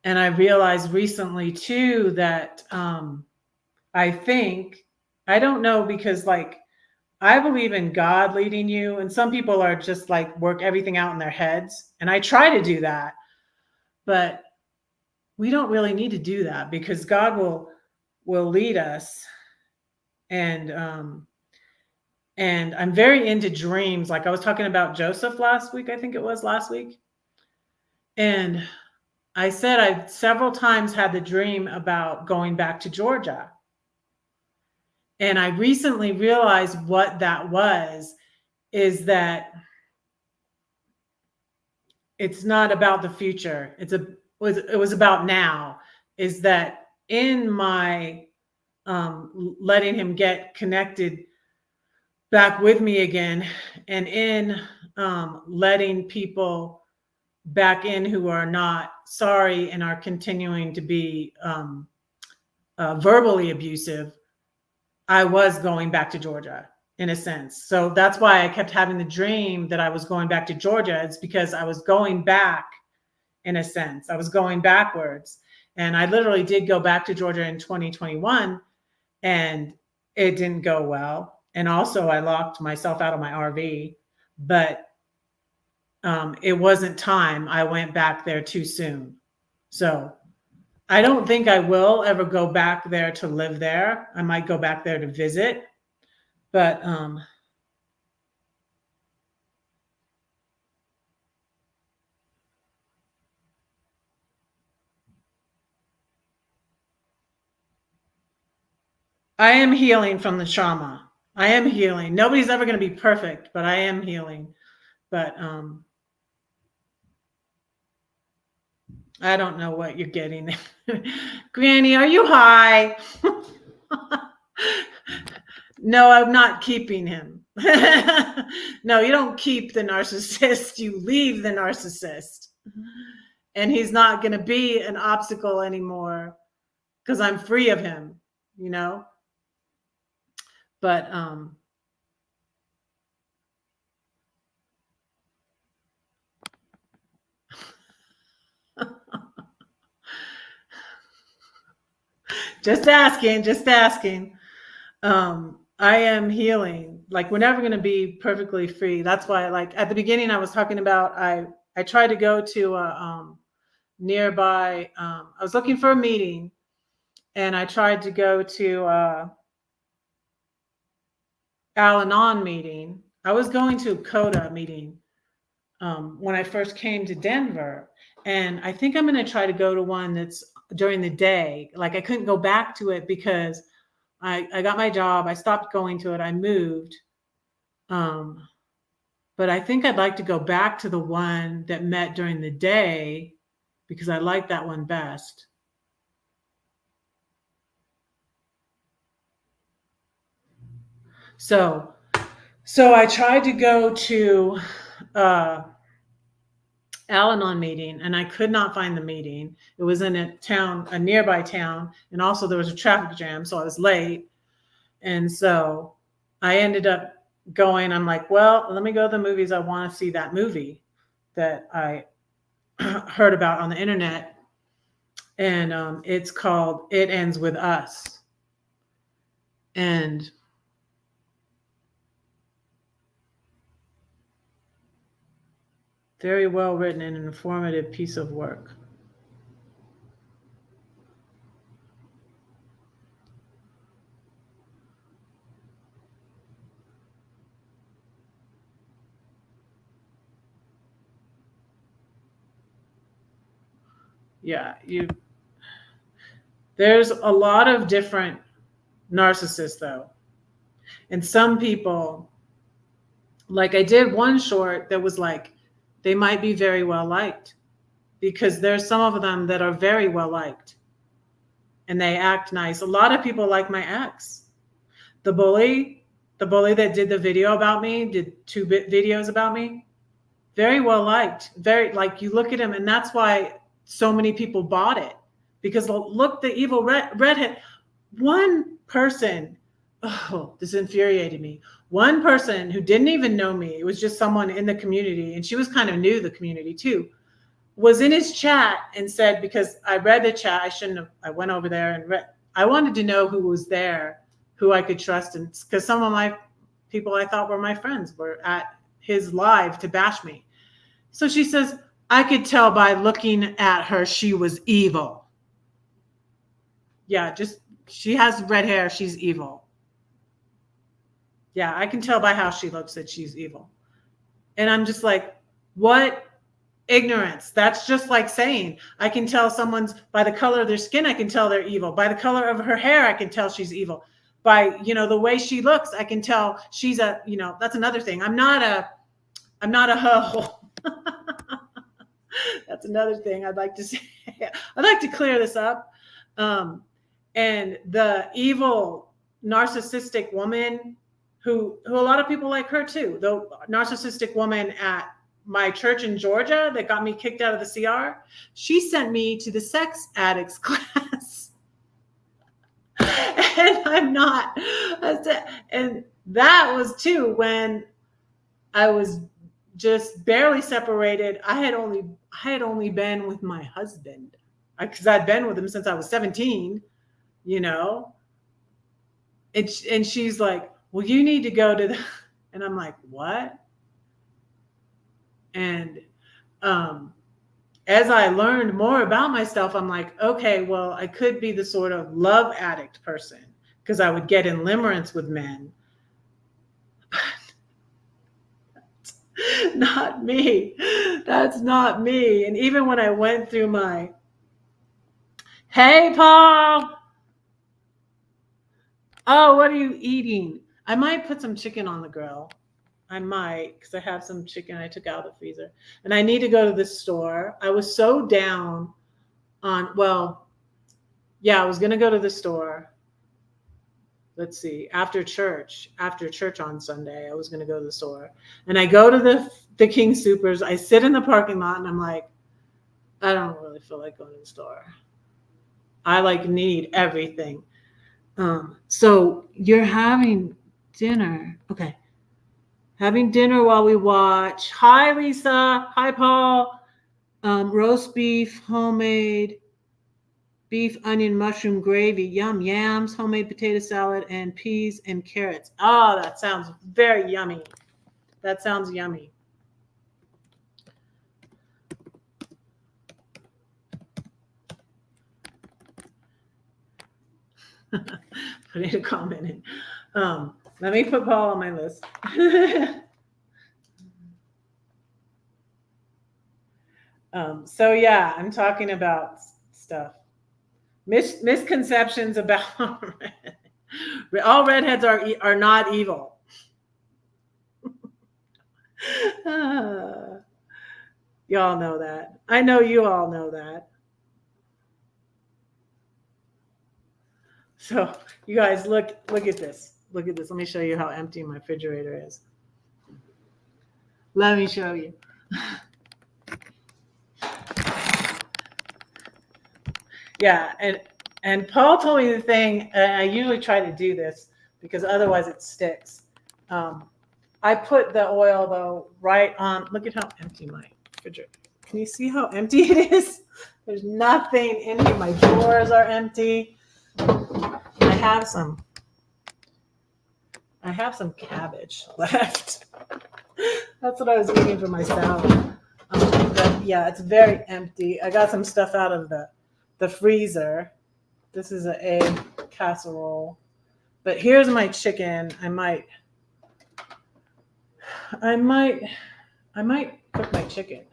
I realized recently too that I think, I don't know, because like I believe in God leading you, and some people are just like work everything out in their heads, and I try to do that, but we don't really need to do that because God will lead us. And I'm very into dreams. Like I was talking about Joseph last week, I think it was last week, and I said I've several times had the dream about going back to Georgia. And I recently realized what that was, is that it's not about the future. It was about now. Is that in my letting him get connected back with me again, and in letting people back in who are not sorry and are continuing to be verbally abusive, I was going back to Georgia in a sense. So that's why I kept having the dream that I was going back to Georgia. It's because I was going back in a sense. I was going backwards. And I literally did go back to Georgia in 2021, and it didn't go well. And also I locked myself out of my RV, but it wasn't time. I went back there too soon. So I don't think I will ever go back there to live there. I might go back there to visit, but I am healing from the trauma. I am healing. Nobody's ever going to be perfect, but I am healing. But I don't know what you're getting. Granny, are you high? No, I'm not keeping him. No, you don't keep the narcissist, you leave the narcissist. And he's not going to be an obstacle anymore because I'm free of him, you know? But just asking, just asking. I am healing. Like, we're never going to be perfectly free. That's why, like, at the beginning I was talking about, I tried to go to a nearby, I was looking for a meeting, and I tried to go to Al-Anon meeting. I was going to a Coda meeting when I first came to Denver. And I think I'm going to try to go to one that's during the day. Like, I couldn't go back to it because I got my job. I stopped going to it. I moved. But I think I'd like to go back to the one that met during the day because I like that one best. So I tried to go to Al-Anon meeting, and I could not find the meeting. It was in a nearby town, and also there was a traffic jam, so I was late. And so I ended up going. I'm like, well, let me go to the movies. I want to see that movie that I heard about on the internet, and it's called It Ends With Us. And very well written and an informative piece of work. Yeah, there's a lot of different narcissists though. And some people, like, I did one short that was like, they might be very well liked, because there's some of them that are very well liked and they act nice. A lot of people like my ex. The bully that did the video about me, did 2 videos about me, very well liked. Very, like, you look at him, and that's why so many people bought it, because look, the evil redhead. One person, oh, this infuriated me. One person who didn't even know me, it was just someone in the community, and she was kind of new to the community too, was in his chat and said, because I read the chat, I shouldn't have, I went over there and read, I wanted to know who was there, who I could trust, and because some of my people I thought were my friends were at his live to bash me. So she says, I could tell by looking at her she was evil. Yeah, just, she has red hair, she's evil. Yeah, I can tell by how she looks that she's evil. And I'm just like, what ignorance. That's just like saying, I can tell someone's, by the color of their skin, I can tell they're evil. By the color of her hair, I can tell she's evil. By, the way she looks, I can tell she's a, that's another thing. I'm not a hoe. That's another thing I'd like to say. I'd like to clear this up. And the evil narcissistic woman who a lot of people like her too, the narcissistic woman at my church in Georgia that got me kicked out of the CR, she sent me to the sex addicts class. And I'm not. And that was too when I was just barely separated. I had only been with my husband, because I'd been with him since I was 17, And she's like, well, you need to go to the, and I'm like, what? And as I learned more about myself, I'm like, okay, well, I could be the sort of love addict person, because I would get in limerence with men. Not me. That's not me. And even when I went through my, hey, Paul. Oh, what are you eating? I might put some chicken on the grill. I might, because I have some chicken I took out of the freezer. And I need to go to the store. I was so down on, I was going to go to the store. let's see, after church on Sunday, I was going to go to the store. And I go to the King Supers. I sit in the parking lot and I'm like, I don't really feel like going to the store. I like need everything. So you're having dinner. Okay. Having dinner while we watch. Hi, Lisa. Hi, Paul. Roast beef, homemade beef, onion, mushroom gravy, yum, yams, homemade potato salad, and peas and carrots. Oh, that sounds very yummy. That sounds yummy. Putting a comment in. Let me put Paul on my list. So yeah, I'm talking about stuff. Misconceptions about all redheads are not evil. Y'all know that. I know you all know that. So you guys look at this. Look at this. Let me show you how empty my refrigerator is. Let me show you. Yeah, and Paul told me the thing, and I usually try to do this because otherwise it sticks. I put the oil though right on. Look at how empty my refrigerator. Can you see how empty it is? There's nothing in here. My drawers are empty. I have some cabbage left. That's what I was eating for my salad. But yeah, it's very empty. I got some stuff out of the freezer. This is an egg casserole. But here's my chicken. I might cook my chicken.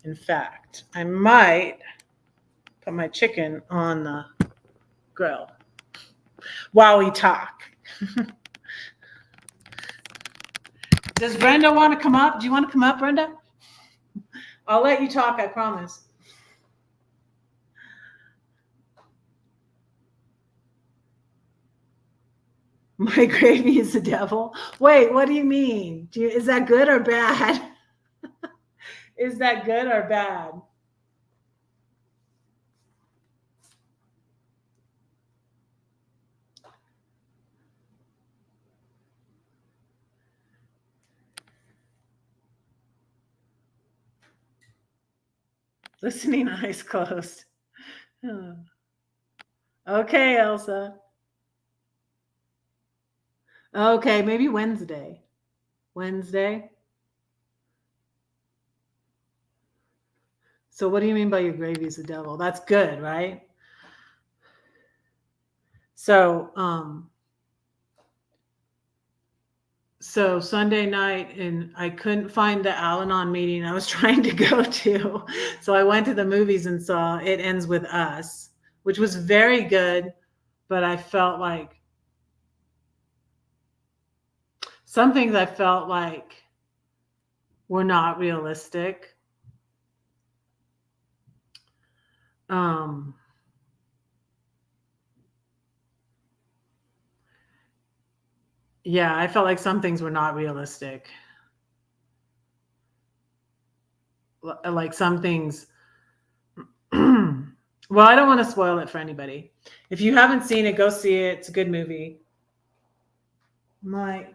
In fact, I might put my chicken on the grill while we talk. Does Brenda want to come up? Do you want to come up, Brenda? I'll let you talk, I promise. My gravy is the devil. Wait, what do you mean? Is that good or bad? Is that good or bad? Listening, eyes closed. Okay, Elsa. Okay, maybe Wednesday. Wednesday. So what do you mean by your gravy is the devil? That's good, right? So so Sunday night, and I couldn't find the Al-Anon meeting I was trying to go to. So I went to the movies and saw It Ends With Us, which was very good, but I felt like some things I felt like were not realistic. Yeah, I felt like some things were not realistic. Like some things. Well, I don't want to spoil it for anybody. If you haven't seen it, go see it. It's a good movie. My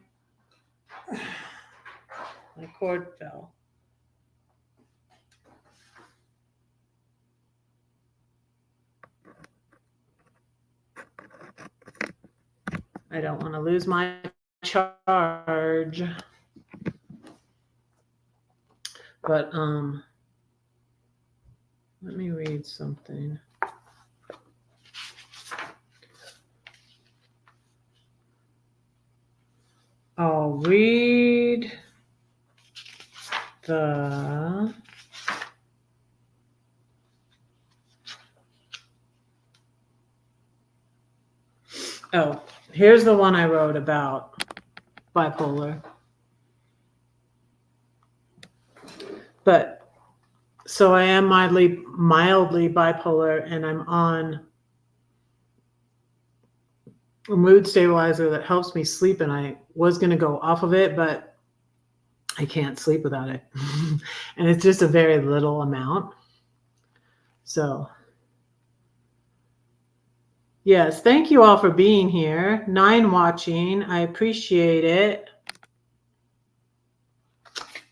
cord fell. I don't want to lose my charge. But let me read something. I'll read the here's the one I wrote about bipolar. But so I am mildly bipolar, and I'm on a mood stabilizer that helps me sleep, and I was going to go off of it, but I can't sleep without it. And it's just a very little amount. So, yes, thank you all for being here. 9 watching. I appreciate it.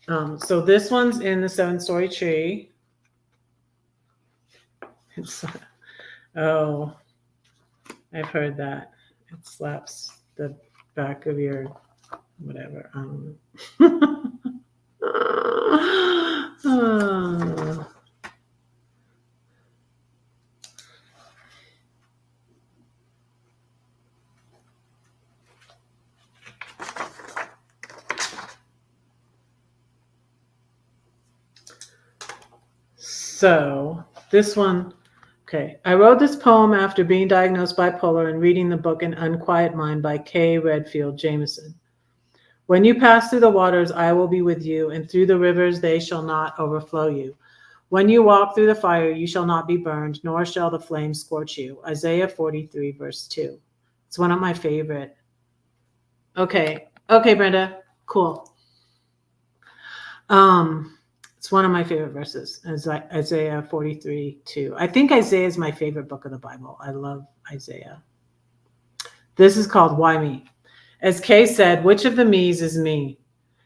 So this one's in the 7-story tree. It's, oh, I've heard that. It slaps the back of your whatever. So this one, okay. I wrote this poem after being diagnosed bipolar and reading the book An Unquiet Mind by K. Redfield Jameson. When you pass through the waters, I will be with you, and through the rivers they shall not overflow you. When you walk through the fire, you shall not be burned, nor shall the flames scorch you. Isaiah 43, verse 2. It's one of my favorite. Okay, Brenda, cool. It's one of my favorite verses, Isaiah 43, 2. I think Isaiah is my favorite book of the Bible. I love Isaiah. This is called Why Me? As Kay said, which of the me's is me?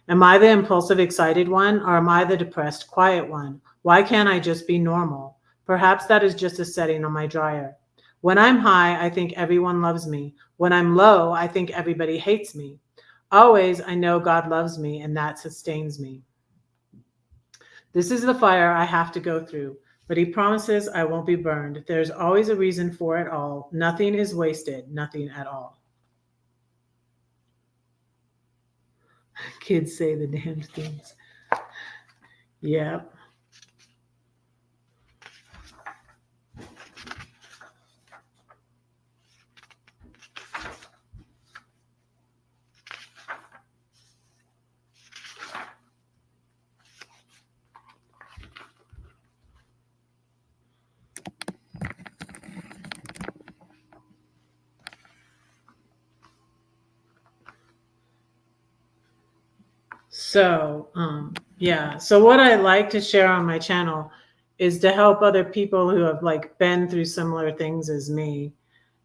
Am I the impulsive, excited one, or am I the depressed, quiet one? Why can't I just be normal? Perhaps that is just a setting on my dryer. When I'm high, I think everyone loves me. When I'm low, I think everybody hates me. Always, I know God loves me, and that sustains me. This is the fire I have to go through, but he promises I won't be burned. There's always a reason for it all. Nothing is wasted, nothing at all. Kids say the damn things. Yeah. So, So what I like to share on my channel is to help other people who have like been through similar things as me.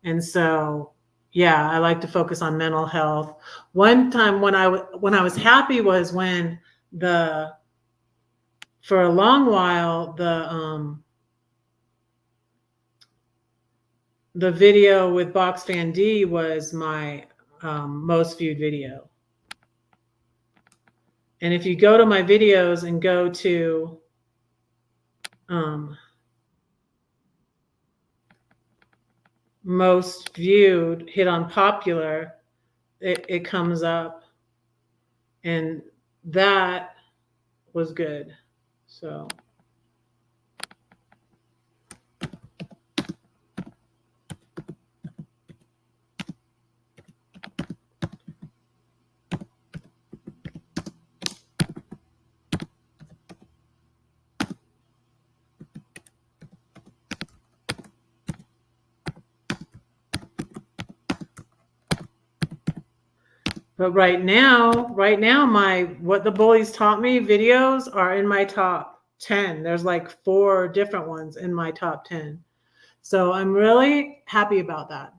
And so, yeah, I like to focus on mental health. One time when I was happy was when for a long while, the video with Box Fan D was my most viewed video. And if you go to my videos and go to most viewed, hit on popular, it comes up, and that was good. So but right now my What the Bullies Taught Me videos are in my top 10. There's like 4 different ones in my top 10. So I'm really happy about that.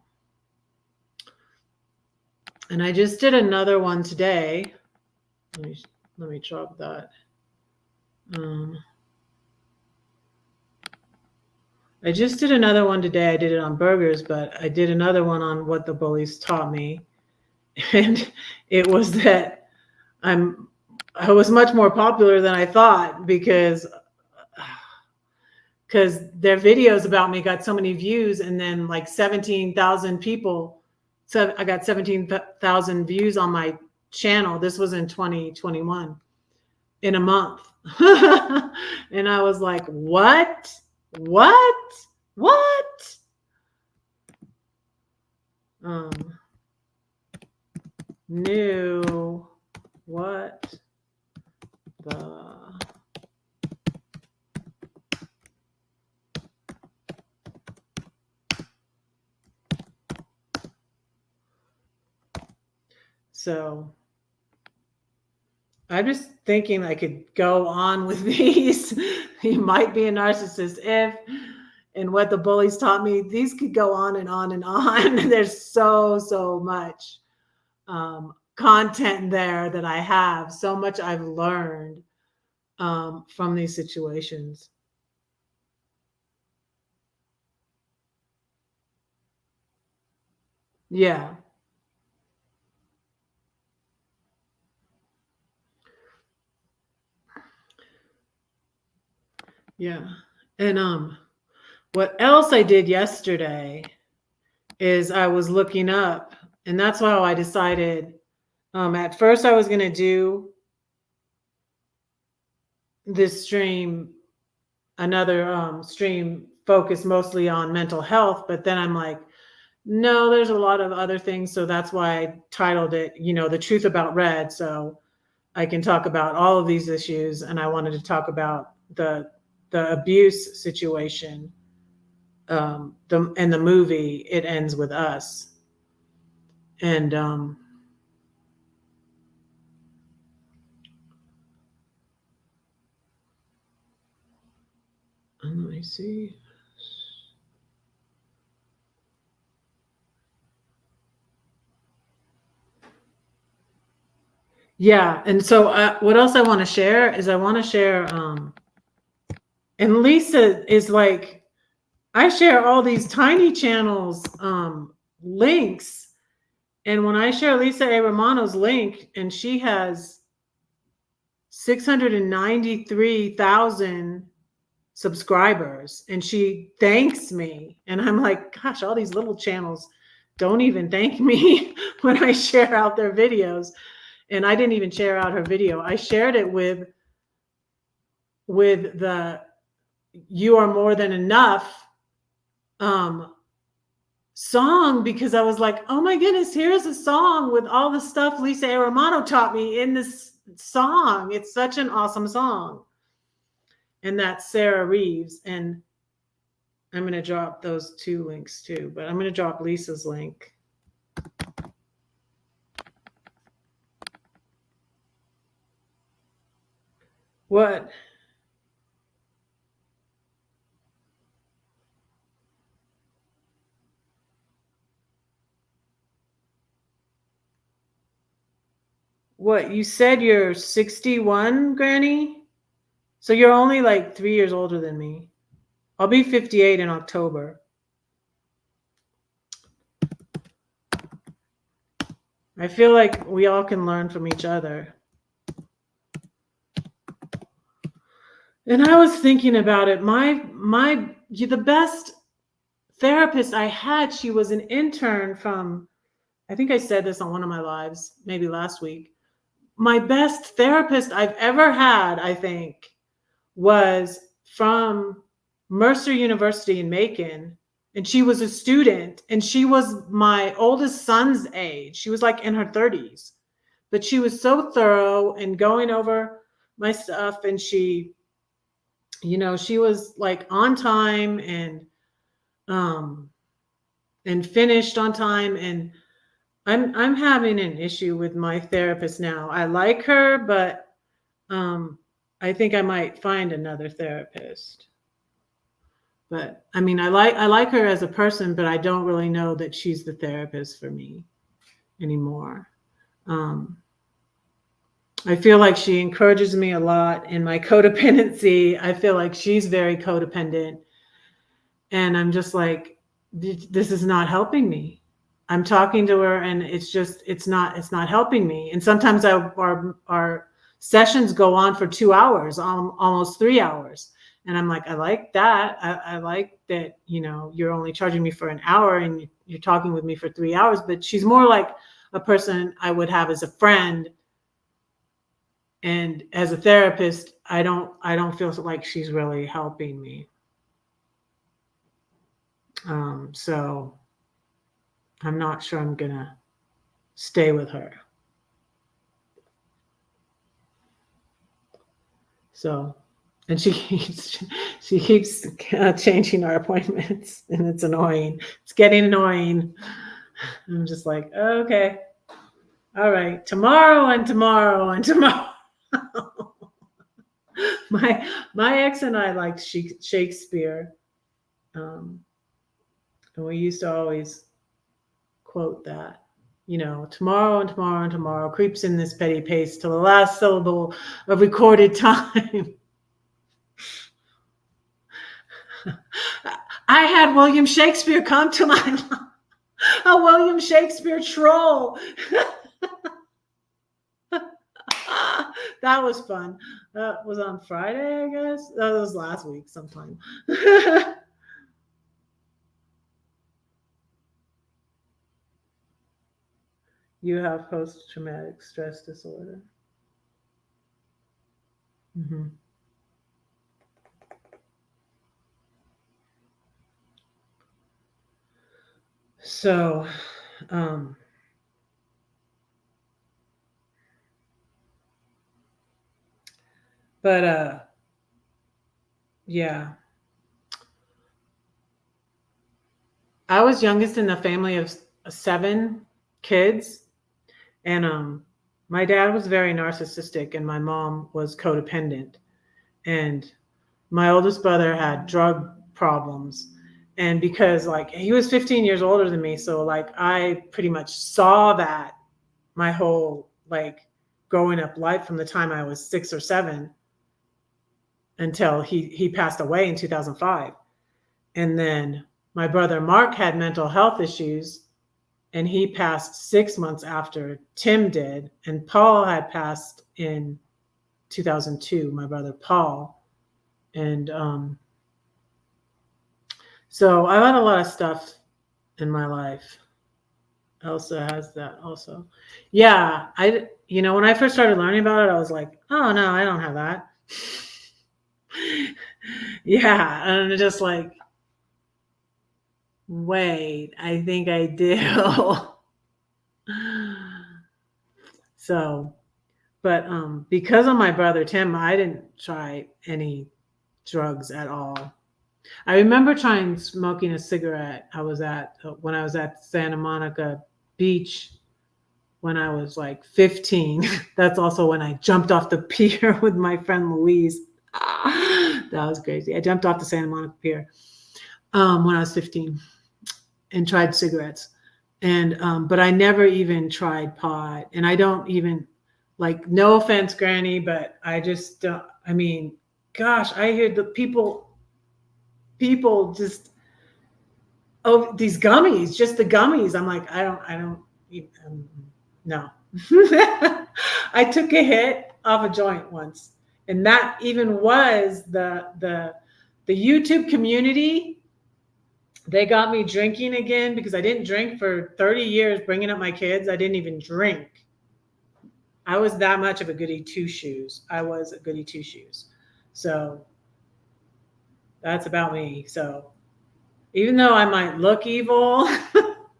And I just did another one today. Let me drop that. I just did another one today. I did it on burgers, but I did another one on What the Bullies Taught Me. And it was that I was much more popular than I thought because their videos about me got so many views, and then like 17,000 people. So I got 17,000 views on my channel. This was in 2021 in a month. And I was like, what? New what the So I'm just thinking I could go on with these. He might be a narcissist if, and what the bullies taught me, these could go on and on and on. There's so much content there that I have, so much I've learned from these situations. Yeah. Yeah. And what else I did yesterday is I was looking up, and that's how I decided. At first I was going to do this stream, another stream focused mostly on mental health, but then I'm like, no, there's a lot of other things. So that's why I titled it, The Truth About Red. So I can talk about all of these issues. And I wanted to talk about the abuse situation. The movie, It Ends With Us. And let me see. Yeah. And so what else I want to share is and Lisa is like, I share all these tiny channels links. And when I share Lisa A. Romano's link, and she has 693,000 subscribers, and she thanks me. And I'm like, gosh, all these little channels don't even thank me when I share out their videos. And I didn't even share out her video. I shared it with the You Are More Than Enough song, because I was like, oh my goodness, here's a song with all the stuff Lisa A. Romano taught me in this song. It's such an awesome song. And that's Sarah Reeves. And I'm going to drop those two links too, but I'm going to drop Lisa's link. What? What? You said you're 61, Granny? So you're only like 3 years older than me. I'll be 58 in October. I feel like we all can learn from each other. And I was thinking about it. The best therapist I had, she was an intern from, I think I said this on one of my lives, maybe last week. My best therapist I've ever had, I think, was from Mercer University in Macon. And she was a student, and she was my oldest son's age. She was like in her 30s, but she was so thorough and going over my stuff. And she was like on time and finished on time. And I'm having an issue with my therapist now. I like her, but I think I might find another therapist. But I mean, I like her as a person, but I don't really know that she's the therapist for me anymore. I feel like she encourages me a lot in my codependency. I feel like she's very codependent. And I'm just like, this is not helping me. I'm talking to her and it's not helping me. And sometimes our sessions go on for 2 hours, almost 3 hours. And I'm like, I like that. I like that, you're only charging me for an hour and you're talking with me for 3 hours. But she's more like a person I would have as a friend. And as a therapist, I don't feel like she's really helping me. So I'm not sure I'm gonna stay with her. So, and she keeps changing our appointments, and it's annoying. It's getting annoying. I'm just like, okay. All right, tomorrow and tomorrow and tomorrow. my ex and I liked Shakespeare, and we used to always quote that. Tomorrow and tomorrow and tomorrow creeps in this petty pace till the last syllable of recorded time. I had William Shakespeare come to my a William Shakespeare troll. That was fun. That was on Friday, I guess. That was last week sometime. You have post-traumatic stress disorder. Mm-hmm. So, um, but yeah, I was youngest in a family of 7 kids, and my dad was very narcissistic, and my mom was codependent, and my oldest brother had drug problems. And because like he was 15 years older than me, so like I pretty much saw that my whole like growing up life from the time I was 6 or 7 until he passed away in 2005. And then my brother Mark had mental health issues, and he passed 6 months after Tim did. And Paul had passed in 2002, my brother Paul. And so I've had a lot of stuff in my life. Elsa has that also. Yeah, when I first started learning about it, I was like, oh no, I don't have that. Yeah, and just like, wait, I think I do. So, but because of my brother Tim, I didn't try any drugs at all. I remember trying smoking a cigarette. When I was at Santa Monica Beach when I was like 15. That's also when I jumped off the pier with my friend Louise. That was crazy. I jumped off the Santa Monica Pier when I was 15 and tried cigarettes. And but I never even tried pot, and I don't even like. No offense, Granny, but I just don't. I mean, gosh, I hear the people just these gummies, just the gummies. I'm like, I don't no. I took a hit off a joint once, and that even was the YouTube community. They got me drinking again because I didn't drink for 30 years. Bringing up my kids, I didn't even drink. I was that much of a goody two shoes. I was a goody two shoes. So that's about me. So even though I might look evil,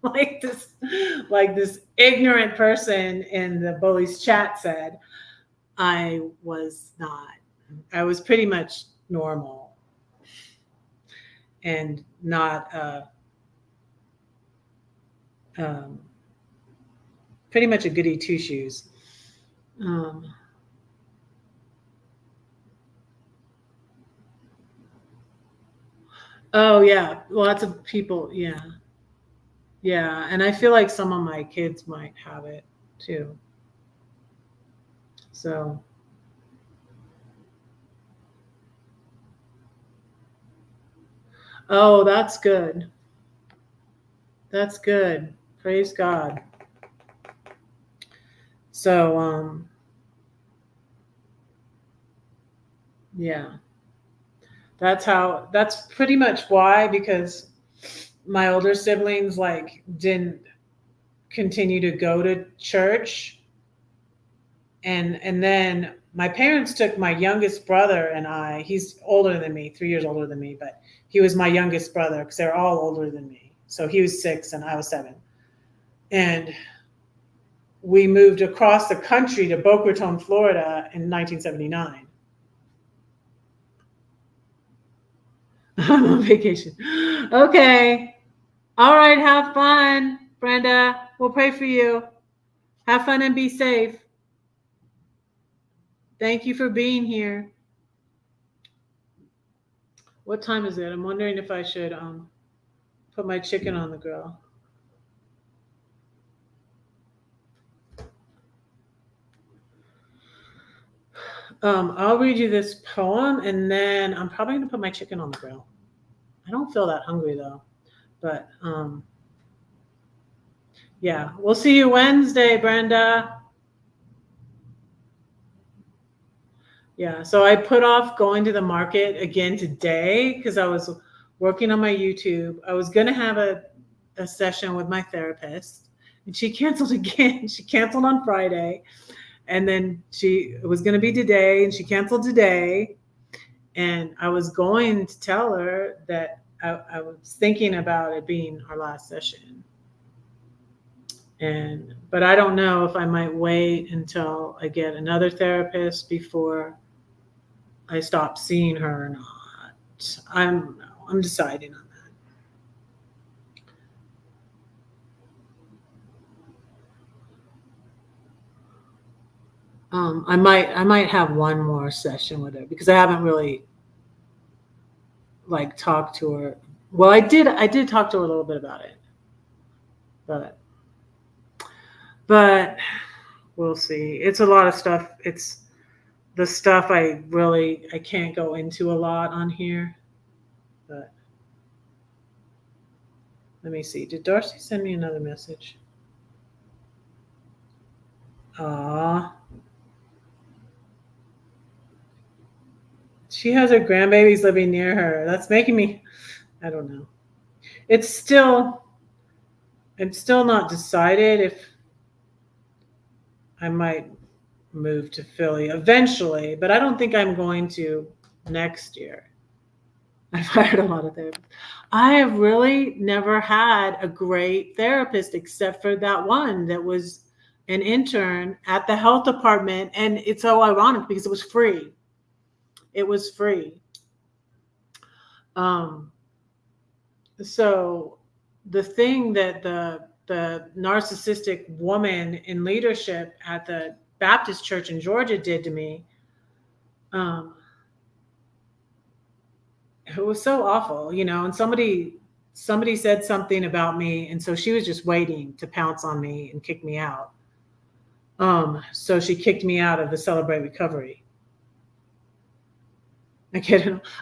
like this ignorant person in the bullies chat said, I was not. I was pretty much normal and not pretty much a goody two shoes. Oh yeah, lots of people. Yeah, yeah, and I feel like some of my kids might have it too. So, oh, that's good. That's good. Praise God. So, yeah, that's pretty much why, because my older siblings like didn't continue to go to church, and then my parents took my youngest brother and I. He's older than me, 3 years older than me, but he was my youngest brother because they're all older than me. So he was 6 and I was 7, and we moved across the country to Boca Raton, Florida in 1979. I'm on vacation. Okay. All right. Have fun, Brenda. We'll pray for you. Have fun and be safe. Thank you for being here. What time is it? I'm wondering if I should put my chicken on the grill. I'll read you this poem and then I'm probably gonna put my chicken on the grill. I don't feel that hungry though. But yeah, we'll see you Wednesday, Brenda. Yeah, so I put off going to the market again today because I was working on my YouTube. I was going to have a session with my therapist and she canceled again. She canceled on Friday and then it was going to be today and she canceled today. And I was going to tell her that I was thinking about it being our last session. But I don't know if I might wait until I get another therapist before I stop seeing her or not. I'm deciding on that. I might have one more session with her because I haven't really like talked to her. Well, I did talk to her a little bit about it, but we'll see. It's a lot of stuff. It's the stuff I can't go into a lot on here. But let me see. Did Darcy send me another message? She has her grandbabies living near her. That's making me, I don't know. I'm still not decided if I might move to Philly eventually, but I don't think I'm going to next year. I've hired a lot of therapists. I have really never had a great therapist except for that one that was an intern at the health department. And it's so ironic because it was free. It was free. So the thing that the narcissistic woman in leadership at the Baptist church in Georgia did to me, it was so awful, and somebody said something about me, and so she was just waiting to pounce on me and kick me out. So she kicked me out of the Celebrate Recovery.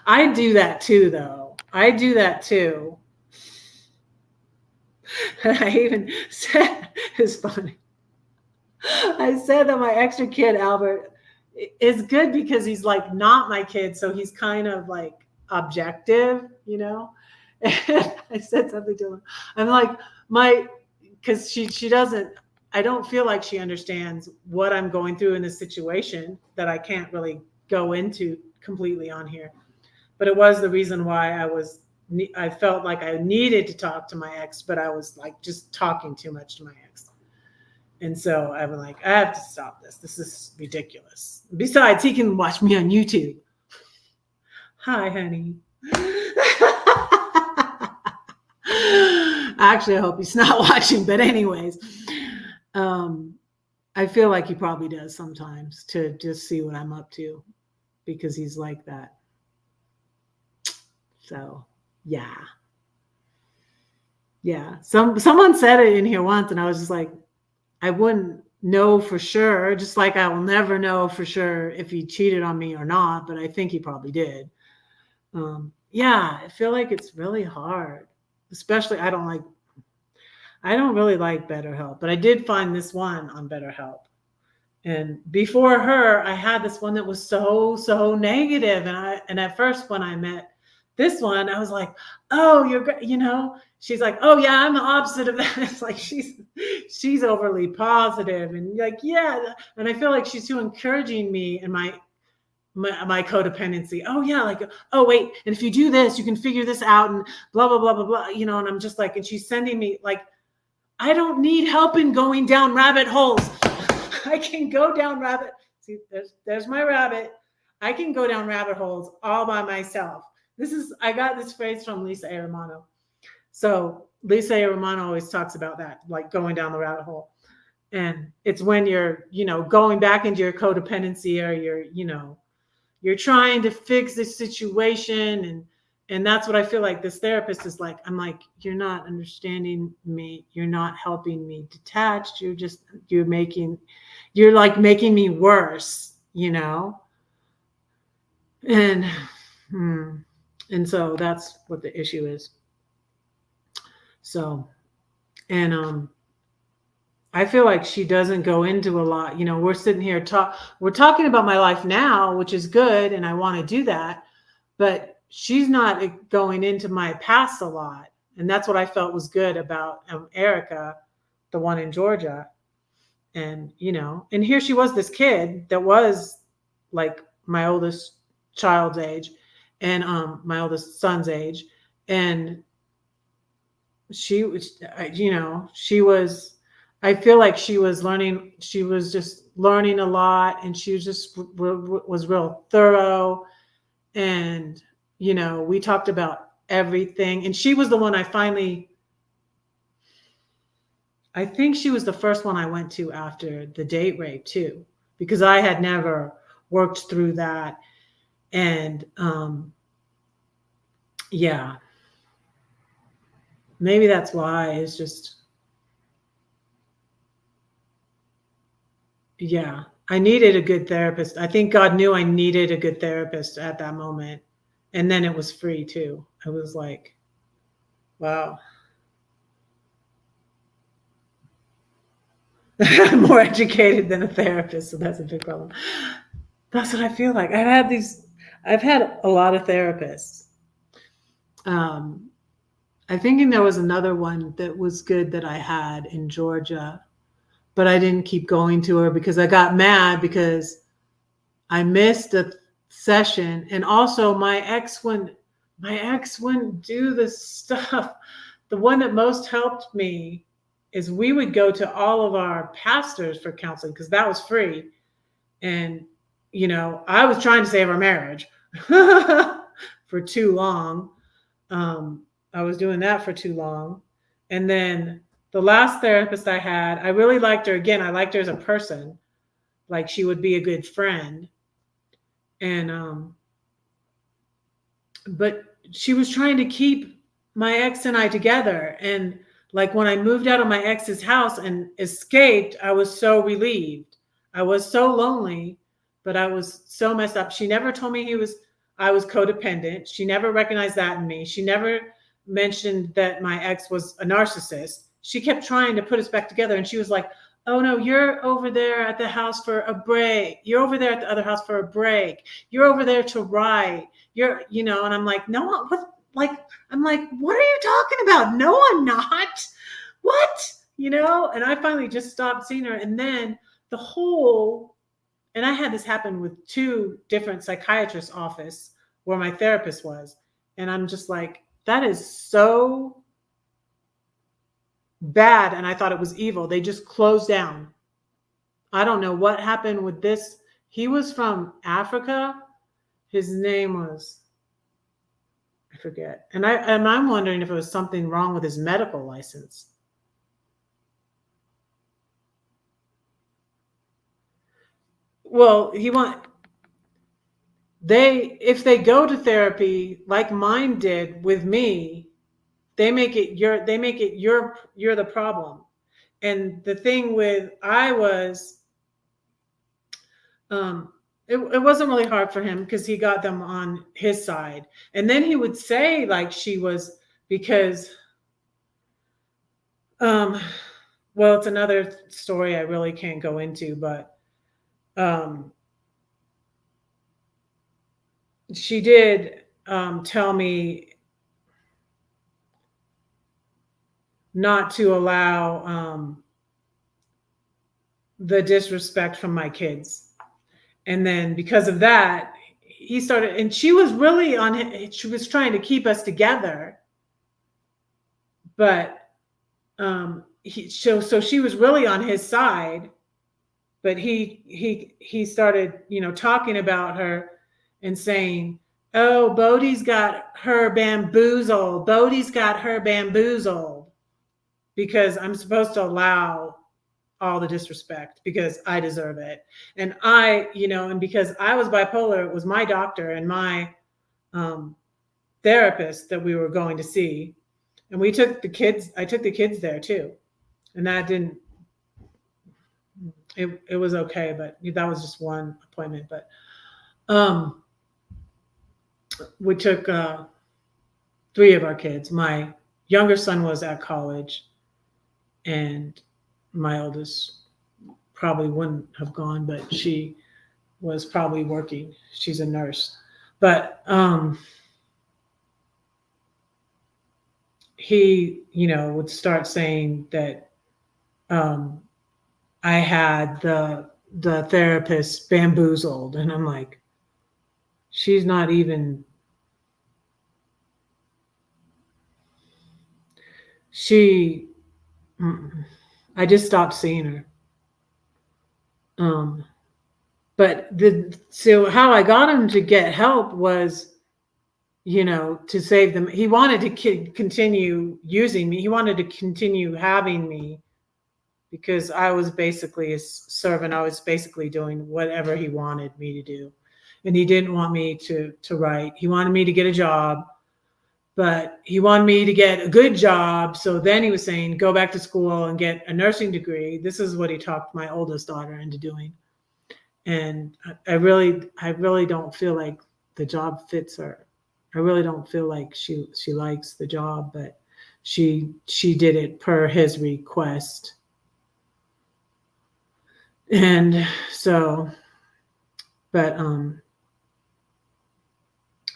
I do that too, though. I do that too. I even said, it's funny. I said that my extra kid, Albert, is good because he's like not my kid. So he's kind of like objective, And I said something to him. I'm like, because she doesn't, I don't feel like she understands what I'm going through in this situation that I can't really go into completely on here. But it was the reason why I felt like I needed to talk to my ex, but I was like just talking too much to my ex. And so I'm like, I have to stop this. This is ridiculous. Besides, he can watch me on YouTube. Hi, honey. Actually, I hope he's not watching. But anyways, I feel like he probably does sometimes to just see what I'm up to because he's like that. So, yeah. Yeah. Someone said it in here once, and I was just like, I wouldn't know for sure, just like I will never know for sure if he cheated on me or not, but I think he probably did. Yeah, I feel like it's really hard. Especially, I don't really like BetterHelp, but I did find this one on BetterHelp. And before her, I had this one that was so negative. And at first when I met this one, I was like, oh, she's like, oh yeah, I'm the opposite of that. It's like she's overly positive and like, yeah. And I feel like she's too encouraging me in my codependency. Oh yeah, like, oh wait, and if you do this, you can figure this out and blah blah blah blah blah. And I'm just like, and she's sending me like, I don't need help in going down rabbit holes. I can go down see, there's my rabbit. I can go down rabbit holes all by myself. I got this phrase from Lisa A. Romano. So Lisa A. Romano always talks about that, like going down the rabbit hole. And it's when you're, going back into your codependency, or you're trying to fix the situation. And that's what I feel like this therapist is like. I'm like, you're not understanding me. You're not helping me detach. You're like making me worse, and and so that's what the issue is. So, and I feel like she doesn't go into a lot. We're sitting here we're talking about my life now, which is good, and I want to do that, but she's not going into my past a lot. And that's what I felt was good about Erica, the one in Georgia. And and here she was, this kid that was like my oldest child's age, and my oldest son's age. And she was, she was, I feel like she was learning, she was just learning a lot, and she was just was real thorough. And we talked about everything, and she was the one I think she was the first one I went to after the date rape too, because I had never worked through that. And yeah, maybe that's why. It's just, yeah, I needed a good therapist. I think God knew I needed a good therapist at that moment. And then it was free too. I was like, wow. I'm more educated than a therapist, so that's a big problem. That's what I feel like. I've had a lot of therapists. Um, I'm thinking there was another one that was good that I had in Georgia, but I didn't keep going to her because I got mad because I missed a session. And also my ex wouldn't do this stuff. The one that most helped me is we would go to all of our pastors for counseling because that was free. And I was trying to save our marriage for too long. I was doing that for too long. And then the last therapist I had, I really liked her. Again, I liked her as a person. Like, she would be a good friend. And but she was trying to keep my ex and I together. And like, when I moved out of my ex's house and escaped, I was so relieved. I was so lonely, but I was so messed up. She never told me I was codependent. She never recognized that in me. She never mentioned that my ex was a narcissist. She kept trying to put us back together. And she was like, oh no, you're over there at the house for a break. You're over there at the other house for a break. You're over there to write. And I'm like, no, what? Like, I'm like, what are you talking about? No, I'm not. What? And I finally just stopped seeing her. And then and I had this happen with 2 different psychiatrists' office where my therapist was. And I'm just like, that is so bad. And I thought it was evil. They just closed down. I don't know what happened with this. He was from Africa. His name was, I forget. And I'm wondering if it was something wrong with his medical license. Well, if they go to therapy like mine did with me, they make it you're the problem. And the thing with I was it wasn't really hard for him because he got them on his side. And then he would say like she was, because well, it's another story I really can't go into, but she did tell me not to allow the disrespect from my kids. And then because of that, he started, and she was really she was trying to keep us together. But so she was really on his side. But he started, talking about her and saying, oh, Bodhi's got her bamboozled. Bodhi's got her bamboozled. Because I'm supposed to allow all the disrespect because I deserve it. And and because I was bipolar, it was my doctor and my um, therapist that we were going to see. And I took the kids there too. And that didn't, it was okay, but that was just one appointment. But um, we took three of our kids. My younger son was at college, and my oldest probably wouldn't have gone, but she was probably working. She's a nurse. But he, would start saying that um, I had the therapist bamboozled, and I'm like, she's not even. She, I just stopped seeing her. Um, but so how I got him to get help was, to save them. He wanted to continue using me. He wanted to continue having me because I was basically a servant. I was basically doing whatever he wanted me to do. And he didn't want me to write. He wanted me to get a job, but he wanted me to get a good job. So then he was saying, go back to school and get a nursing degree. This is what he talked my oldest daughter into doing. And I really don't feel like the job fits her. I really don't feel like she likes the job, but she did it per his request. And so, but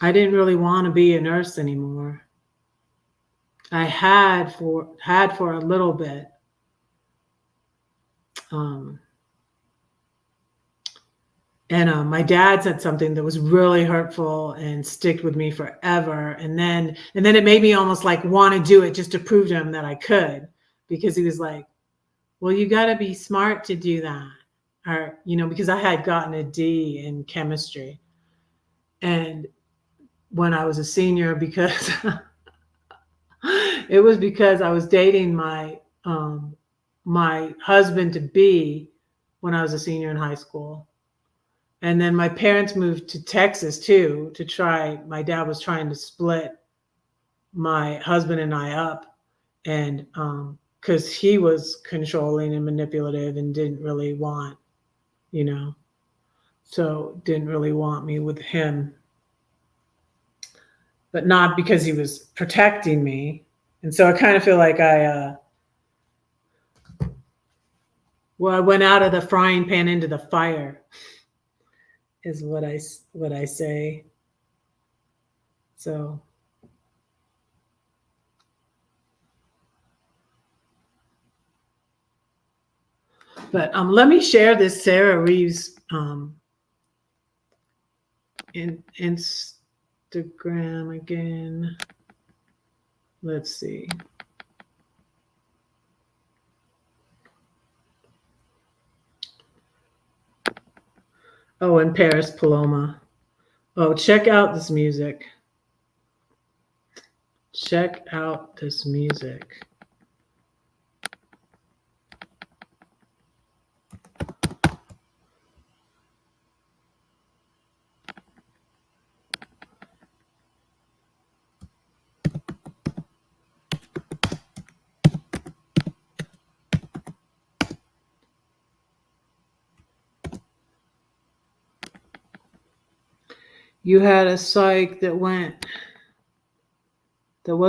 I didn't really want to be a nurse anymore. I had for a little bit. Um, and my dad said something that was really hurtful and sticked with me forever. And then it made me almost like want to do it just to prove to him that I could, because he was like, well, you got to be smart to do that. Or, because I had gotten a D in chemistry. And when I was a senior, because it was because I was dating my husband to be when I was a senior in high school. And then my parents moved to Texas too to try. My dad was trying to split my husband and I up, and because he was controlling and manipulative and didn't really want, so didn't really want me with him. But not because he was protecting me. And so I kind of feel like I went out of the frying pan into the fire, is what I say. So but let me share this Sarah Reeves in Instagram again. Let's see. Oh, and Paris Paloma. Oh, check out this music. Check out this music. You had a psych that was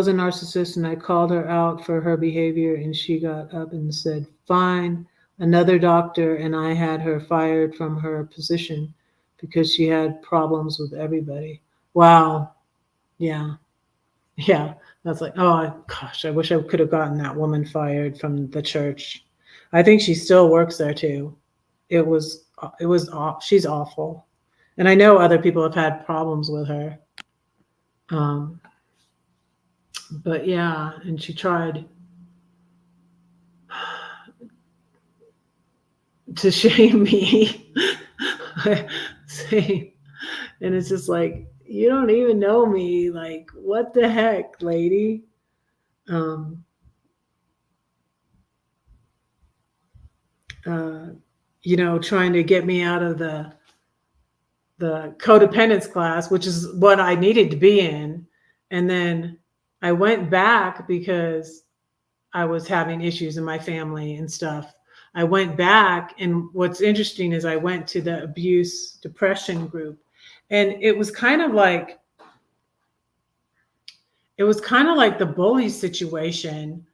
a narcissist, and I called her out for her behavior, and she got up and said, fine. Another doctor and I had her fired from her position because she had problems with everybody. Wow. Yeah. Yeah. That's like, oh gosh, I wish I could have gotten that woman fired from the church. I think she still works there too. It was she's awful. And I know other people have had problems with her. But yeah, and she tried to shame me. And it's just like, you don't even know me. Like, what the heck, lady? trying to get me out of the codependence class, which is what I needed to be in. And then I went back because I was having issues in my family and stuff. I went back, and what's interesting is I went to the abuse depression group, and it was kind of like the bully situation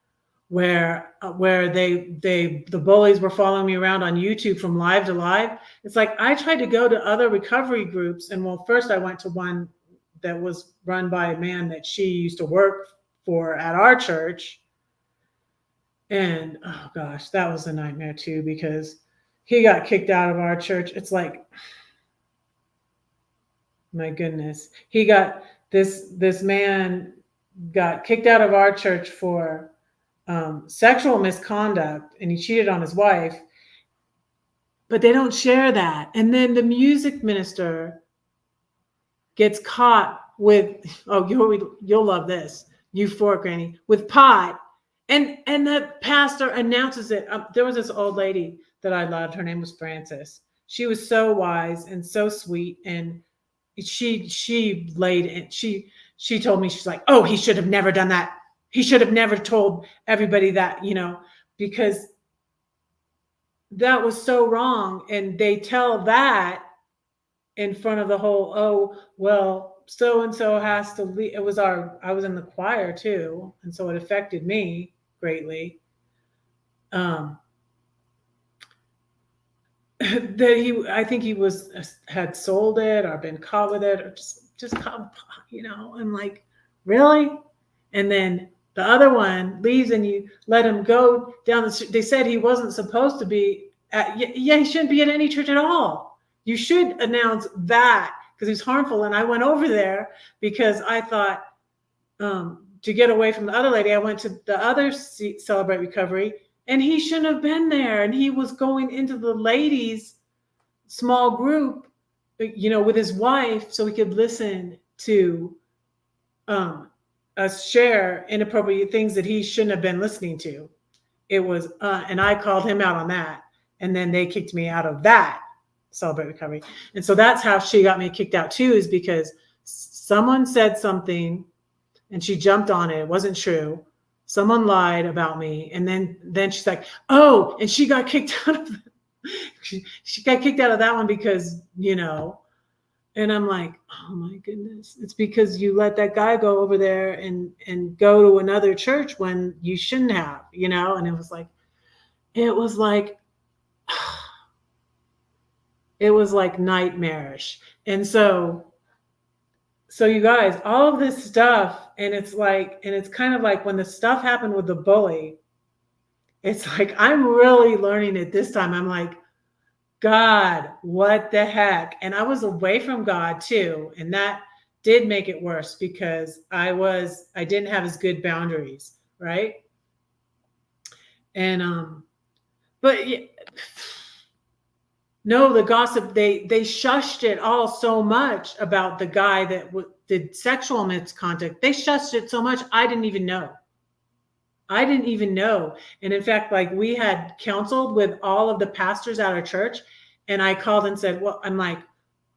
where the bullies were following me around on YouTube from live to live. It's like I tried to go to other recovery groups, and well, first I went to one that was run by a man that she used to work for at our church, and oh gosh, that was a nightmare too because he got kicked out of our church. It's like, my goodness, he got this man got kicked out of our church for sexual misconduct, and he cheated on his wife. But they don't share that. And then the music minister gets caught with, oh, you'll love this, euphoric granny, with pot. And the pastor announces it. There was this old lady that I loved. Her name was Frances. She was so wise and so sweet. And she laid it. She told me, she's like, oh, he should have never done that. He should have never told everybody that, because that was so wrong. And they tell that in front of the whole, oh, well, so and so has to leave. I was in the choir too, and so it affected me greatly. That I think he had sold it or been caught with it, or just caught, I'm like, really? And then the other one leaves, and you let him go down the street. They said he wasn't supposed to be he shouldn't be at any church at all. You should announce that because he's harmful. And I went over there because I thought, to get away from the other lady, I went to the other Celebrate Recovery, and he shouldn't have been there. And he was going into the ladies' small group, with his wife, so he could listen to us share inappropriate things that he shouldn't have been listening to. It was, and I called him out on that. And then they kicked me out of that Celebrate Recovery. And so that's how she got me kicked out too, is because someone said something and she jumped on it. It wasn't true. Someone lied about me. And then she's like, oh, and she got kicked out of she got kicked out of that one because, and I'm like, oh my goodness, it's because you let that guy go over there and go to another church when you shouldn't have, and it was like it was like nightmarish. And so you guys, all of this stuff, and it's kind of like when the stuff happened with the bully, it's like, I'm really learning it this time. I'm like, God, what the heck? And I was away from God too. And that did make it worse because I didn't have as good boundaries. Right. And, but no, the gossip, they shushed it all so much about the guy that did sexual misconduct. They shushed it so much. I didn't even know. And in fact, like, we had counseled with all of the pastors at our church, and I called and said,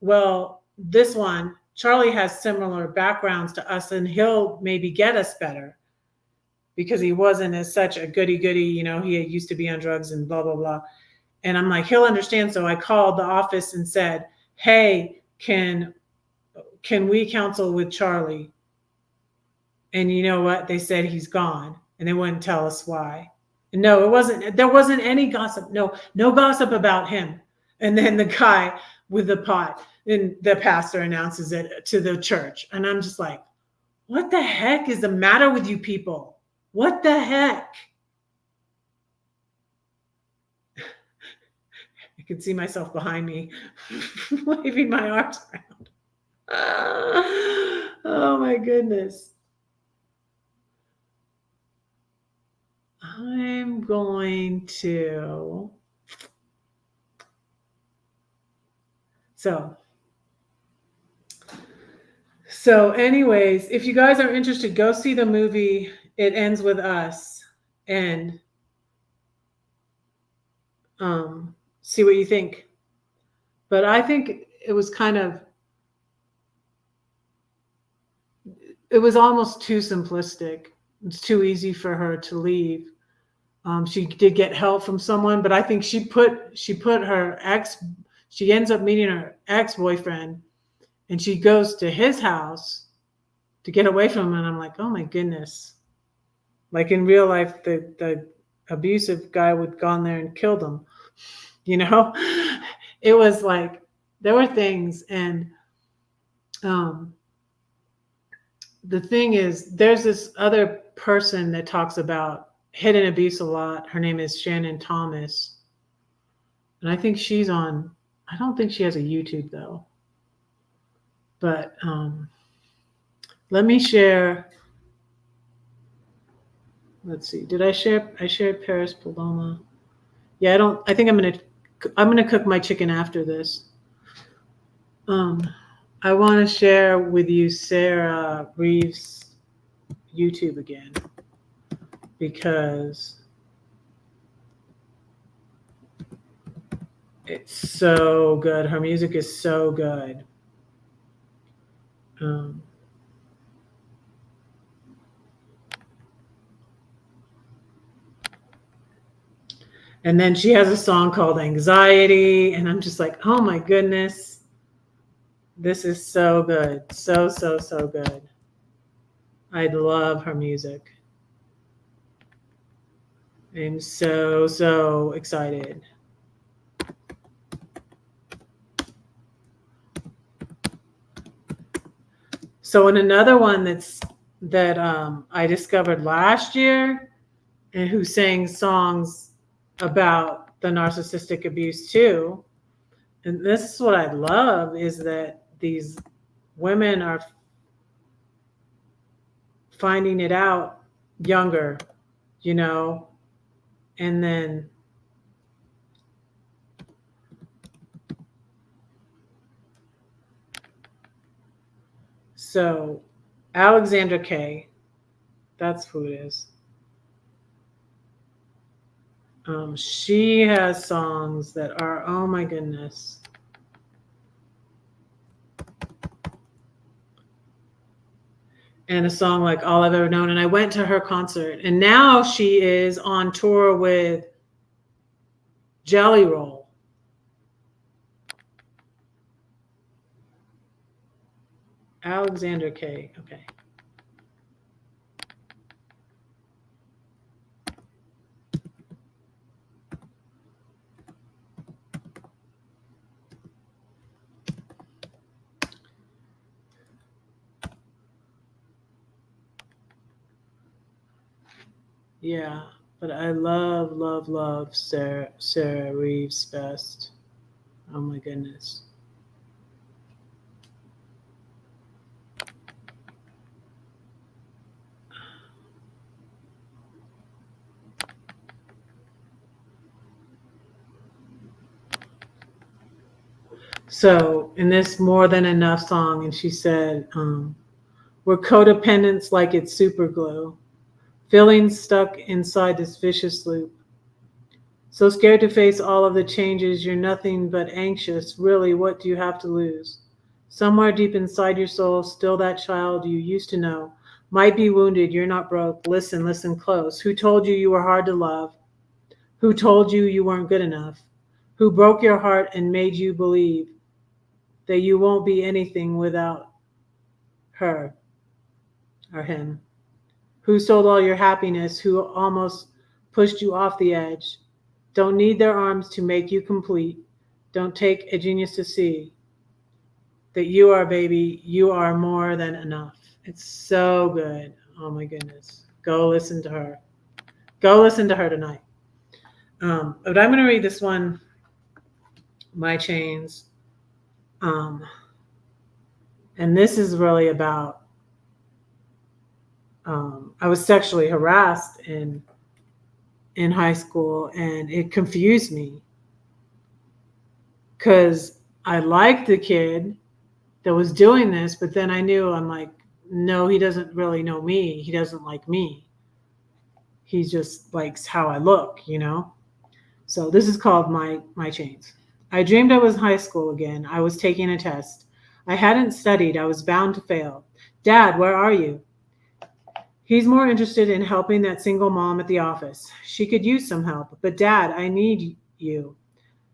well, this one, Charlie, has similar backgrounds to us, and he'll maybe get us better because he wasn't as such a goody, he used to be on drugs and blah, blah, blah. And I'm like, he'll understand. So I called the office and said, hey, can we counsel with Charlie? And you know what? They said he's gone, and they wouldn't tell us why. And no, there wasn't any gossip. No gossip about him. And then the guy with the pot, and the pastor announces it to the church. And I'm just like, what the heck is the matter with you people? What the heck? I could see myself behind me waving my arms around. Oh my goodness. I'm going to. So anyways, if you guys are interested, go see the movie It Ends With Us. And see what you think. But I think it was it was almost too simplistic. It's too easy for her to leave. She did get help from someone, but I think she put her ex. She ends up meeting her ex-boyfriend, and she goes to his house to get away from him. And I'm like, oh my goodness! Like in real life, the abusive guy would have gone there and killed him. You know, it was like there were things, and um, the thing is, there's this other person that talks about hidden abuse a lot. Her name is Shannon Thomas. And I think she's on, I don't think she has a YouTube though. But let me share. Let's see. Did I share? I shared Paris Paloma. Yeah, I don't, I think I'm going to cook my chicken after this. I want to share with you Sarah Reeves' YouTube again because it's so good. Her music is so good. And then she has a song called Anxiety. And I'm just like, oh my goodness. This is so good. So, so, so good. I love her music. I'm so, so excited. So in another one that I discovered last year and who sang songs about the narcissistic abuse too. And this is what I love is that these women are finding it out younger, you know, and then so Alexandra Kay, that's who it is. She has songs that are, oh my goodness. And a song like All I've Ever Known. And I went to her concert. And now she is on tour with Jelly Roll. Alexandra Kay. Okay. Yeah, but I love, love, love Sarah Reeves best. Oh my goodness. So in this More Than Enough song, and she said, we're codependents like it's super glue, feeling stuck inside this vicious loop. So scared to face all of the changes, you're nothing but anxious. Really, what do you have to lose? Somewhere deep inside your soul, still that child you used to know. Might be wounded, you're not broke. Listen, listen close. Who told you you were hard to love? Who told you you weren't good enough? Who broke your heart and made you believe that you won't be anything without her or him? Who stole all your happiness? Who almost pushed you off the edge? Don't need their arms to make you complete. Don't take a genius to see that you are, baby, you are more than enough. It's so good. Oh my goodness. Go listen to her. Go listen to her tonight. But I'm going to read this one, My Chains. And this is really about, I was sexually harassed in high school, and it confused me because I liked the kid that was doing this, but then I knew, I'm like, no, he doesn't really know me. He doesn't like me. He just likes how I look, you know? So this is called my chains. I dreamed I was in high school again. I was taking a test. I hadn't studied. I was bound to fail. Dad, where are you? He's more interested in helping that single mom at the office. She could use some help. But Dad, I need you.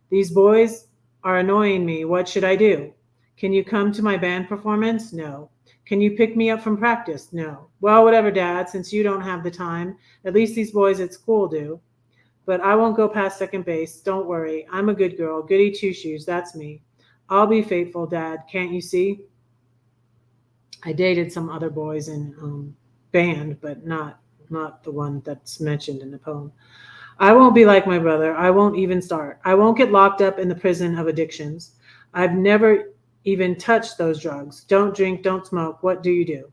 These boys are annoying me. What should I do? Can you come to my band performance? No. Can you pick me up from practice? No. Well, whatever, Dad, since you don't have the time. At least these boys at school do. But I won't go past second base. Don't worry. I'm a good girl. Goody two shoes. That's me. I'll be faithful, Dad. Can't you see? I dated some other boys in band, but not the one that's mentioned in the poem. I won't be like my brother. I won't even start. I won't get locked up in the prison of addictions. I've never even touched those drugs. Don't drink, don't smoke. What do you do?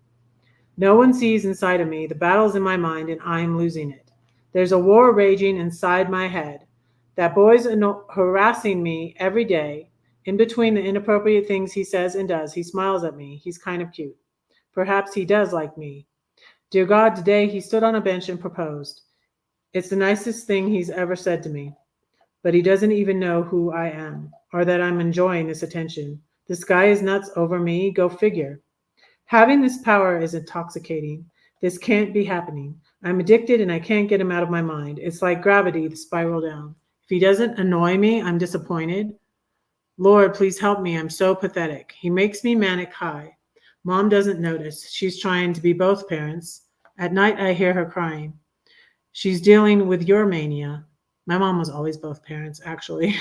No one sees inside of me. The battle's in my mind and I'm losing it. There's a war raging inside my head. That boy's harassing me every day. In between the inappropriate things he says and does, he smiles at me. He's kind of cute. Perhaps he does like me. Dear God, today he stood on a bench and proposed. It's the nicest thing he's ever said to me. But he doesn't even know who I am or that I'm enjoying this attention. This guy is nuts over me. Go figure. Having this power is intoxicating. This can't be happening. I'm addicted and I can't get him out of my mind. It's like gravity, the spiral down. If he doesn't annoy me, I'm disappointed. Lord, please help me. I'm so pathetic. He makes me manic high. Mom doesn't notice. She's trying to be both parents. At night, I hear her crying. She's dealing with your mania. My mom was always both parents, actually.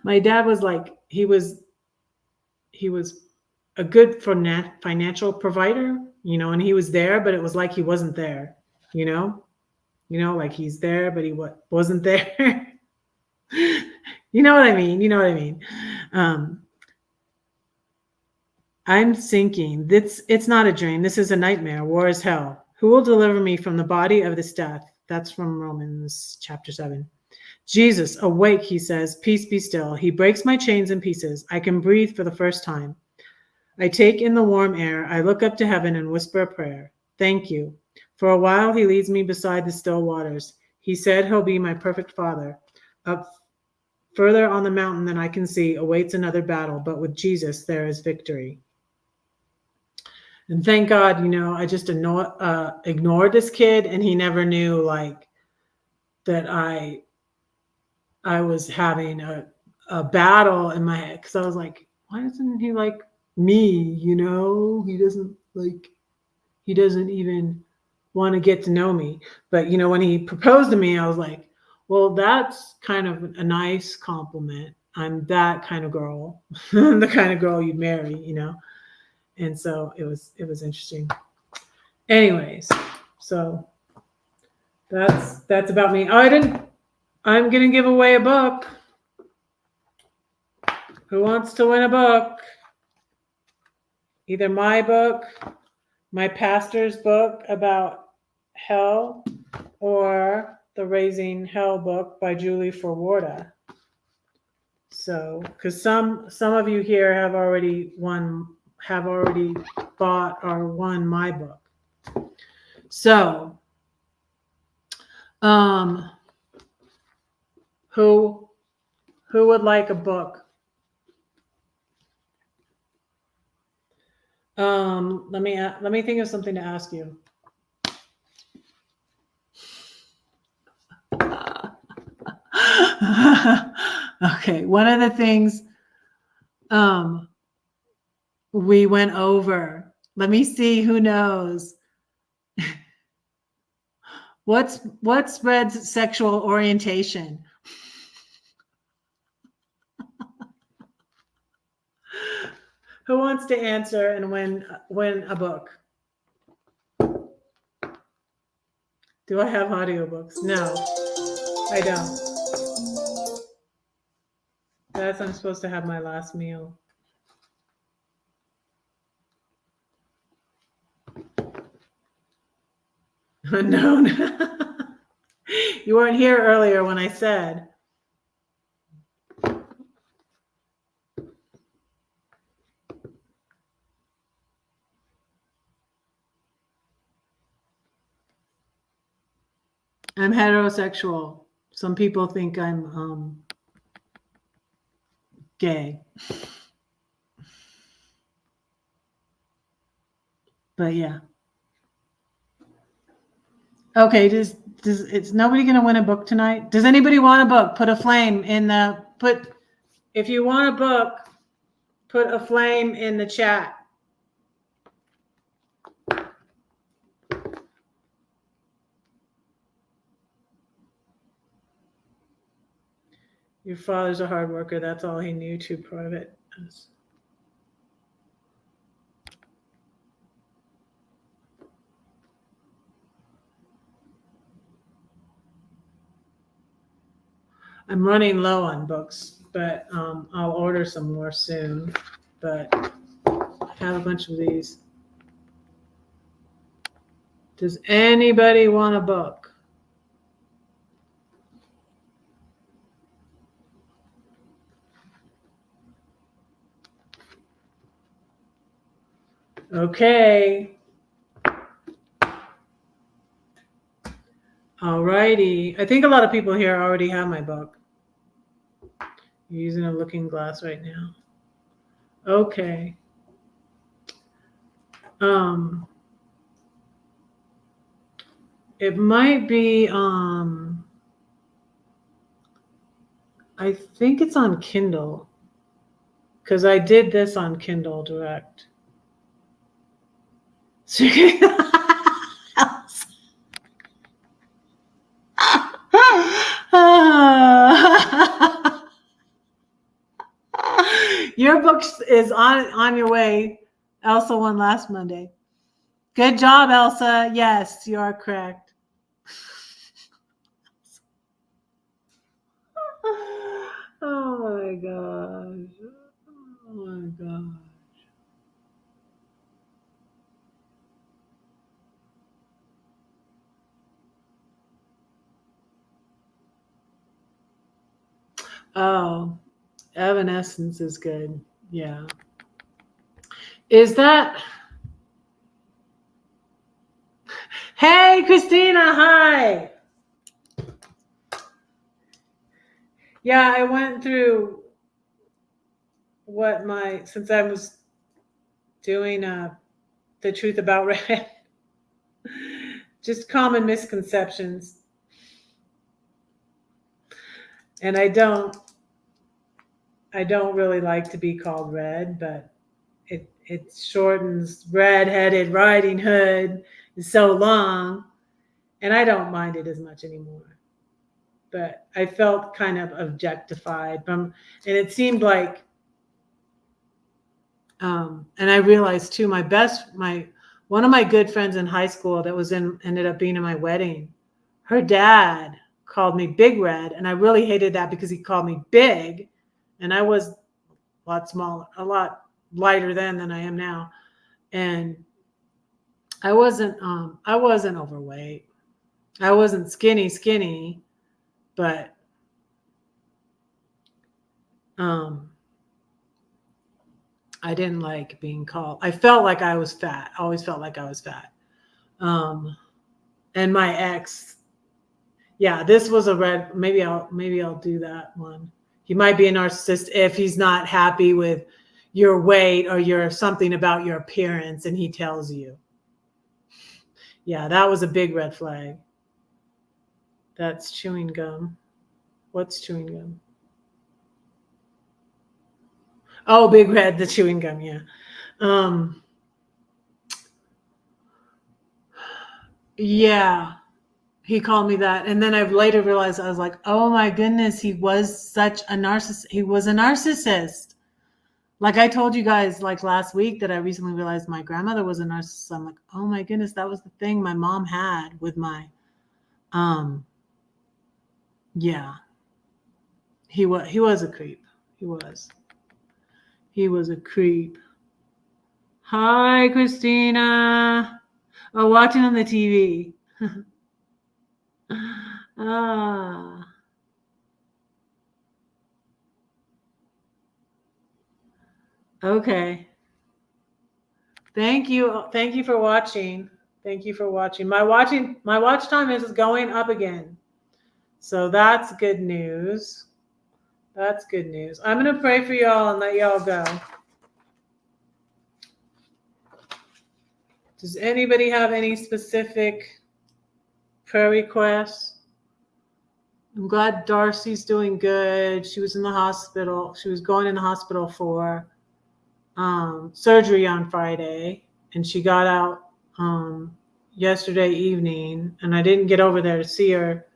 My dad was like, he was a good financial provider, and he was there, but it was like he wasn't there, you know, like he's there, but he wasn't there. You know what I mean? You know what I mean? Um, I'm sinking. It's not a dream. This is a nightmare. War is hell. Who will deliver me from the body of this death? That's from Romans chapter 7. Jesus, awake, he says. Peace be still. He breaks my chains in pieces. I can breathe for the first time. I take in the warm air. I look up to heaven and whisper a prayer. Thank you. For a while, he leads me beside the still waters. He said he'll be my perfect father. Up further on the mountain than I can see awaits another battle, but with Jesus, there is victory. And thank God, I just ignored this kid, and he never knew like that I was having a battle in my head, because I was like, why doesn't he like me? He doesn't even want to get to know me. But when he proposed to me, I was like, well, that's kind of a nice compliment. I'm that kind of girl. I'm the kind of girl you'd marry. And so it was interesting. Anyways, so that's about me. Oh, I'm gonna give away a book. Who wants to win a book? Either my book, my pastor's book about hell, or the Raising Hell book by Julie Forwarda. So, because some of you here have already bought or won my book. So, who would like a book? Let me think of something to ask you. Okay, one of the things we went over. Let me see who knows. What's Red's sexual orientation? Who wants to answer and win a book? Do I have audiobooks? No, I don't. That's I'm supposed to have my last meal. No. You weren't here earlier when I said. I'm heterosexual. Some people think I'm gay. But yeah. Okay, is nobody gonna win a book tonight? Does anybody want a book? Put a flame in the if you want a book, put a flame in the chat. Your father's a hard worker. That's all he knew. Too private. I'm running low on books, but I'll order some more soon. But I have a bunch of these. Does anybody want a book? Okay. All righty. I think a lot of people here already have my book. You're using a looking glass right now. Okay. It might be I think it's on Kindle, because I did this on Kindle Direct. Your book is on your way. Elsa won last Monday. Good job, Elsa. Yes, you are correct. Oh my gosh. Oh my gosh. Oh, Evanescence is good. Yeah. Is that... Hey, Christina. Hi. Yeah, I went through since I was doing the truth about Red, just common misconceptions. And I don't really like to be called Red, but it shortens Redheaded Writing Hood is so long, and I don't mind it as much anymore. But I felt kind of objectified, and it seemed like, and I realized too, one of my good friends in high school that ended up being in my wedding, her dad called me Big Red, and I really hated that because he called me big, and I was a lot smaller, a lot lighter then than I am now, and I wasn't overweight. I wasn't skinny, but I didn't like being called. I felt like I was fat. I always felt like I was fat. And my ex, yeah, this was a red. Maybe I'll do that one. He might be a narcissist if he's not happy with your weight or your something about your appearance, and he tells you. Yeah, that was a big red flag. That's chewing gum. What's chewing gum? Oh, Big Red, the chewing gum, yeah. Yeah, he called me that. And then I later realized, I was like, oh my goodness, he was such a narcissist. He was a narcissist. Like I told you guys like last week that I recently realized my grandmother was a narcissist. I'm like, oh my goodness, that was the thing my mom had with my, yeah. He was a creep. He was a creep. Hi, Christina. Oh, watching on the TV. Ah. Okay. Thank you. Thank you for watching. Thank you for watching. My watch time is going up again. So that's good news. That's good news. I'm going to pray for y'all and let y'all go. Does anybody have any specific prayer requests? I'm glad Darcy's doing good. She was in the hospital. She was going in the hospital for surgery on Friday, and she got out yesterday evening, and I didn't get over there to see her.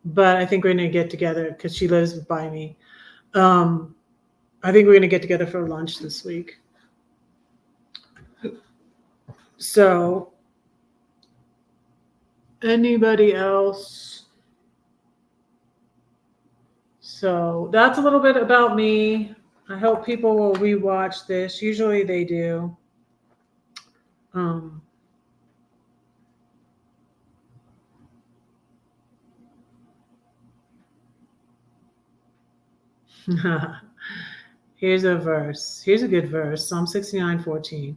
But I think we're going to get together because she lives by me. I think we're going to get together for lunch this week. So, anybody else? So, that's a little bit about me. I hope people will rewatch this. Usually they do. Here's a verse. Here's a good verse. Psalm 69:14.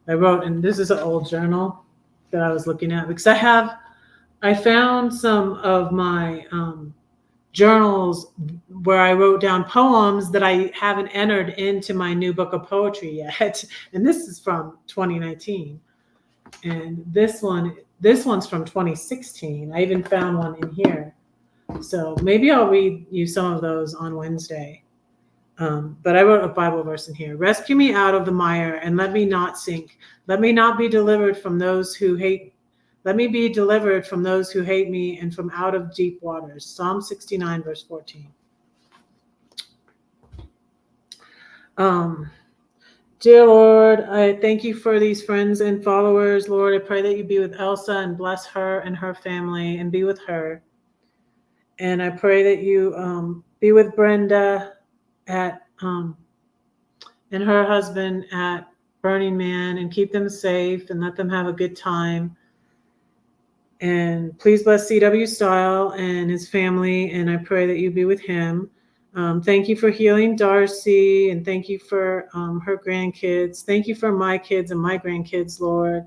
I wrote, and this is an old journal that I was looking at because I found some of my journals where I wrote down poems that I haven't entered into my new book of poetry yet. And this is from 2019. And this one's from 2016. I even found one in here. So maybe I'll read you some of those on Wednesday. But I wrote a Bible verse in here. Rescue me out of the mire and let me not sink. Let me not be delivered from those who hate. Let me be delivered from those who hate me and from out of deep waters. Psalm 69, verse 14. Dear Lord, I thank you for these friends and followers. Lord, I pray that you be with Elsa and bless her and her family and be with her. And I pray that you be with Brenda at and her husband at Burning Man and keep them safe and let them have a good time. And please bless C.W. Style and his family, and I pray that you be with him. Thank you for healing Darcy, and thank you for her grandkids. Thank you for my kids and my grandkids, Lord.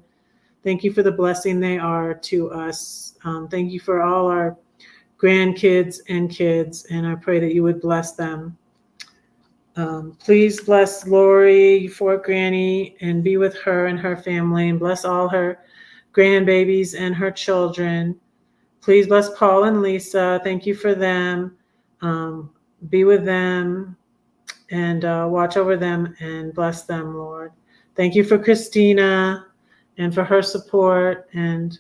Thank you for the blessing they are to us. Thank you for all our grandkids and kids, and I pray that you would bless them. Please bless Lori, for Granny, and be with her and her family, and bless all her grandbabies and her children. Please bless Paul and Lisa. Thank you for them. Be with them and watch over them and bless them, Lord. Thank you for Christina and for her support. And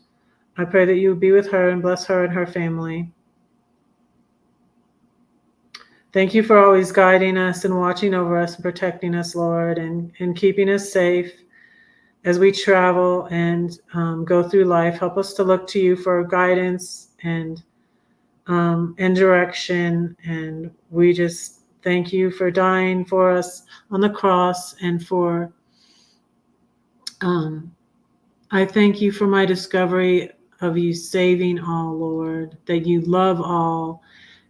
I pray that you would be with her and bless her and her family. Thank you for always guiding us and watching over us and protecting us, Lord, and keeping us safe as we travel and go through life. Help us to look to you for guidance and direction. And we just thank you for dying for us on the cross and for I thank you for my discovery of you saving all, Lord, that you love all.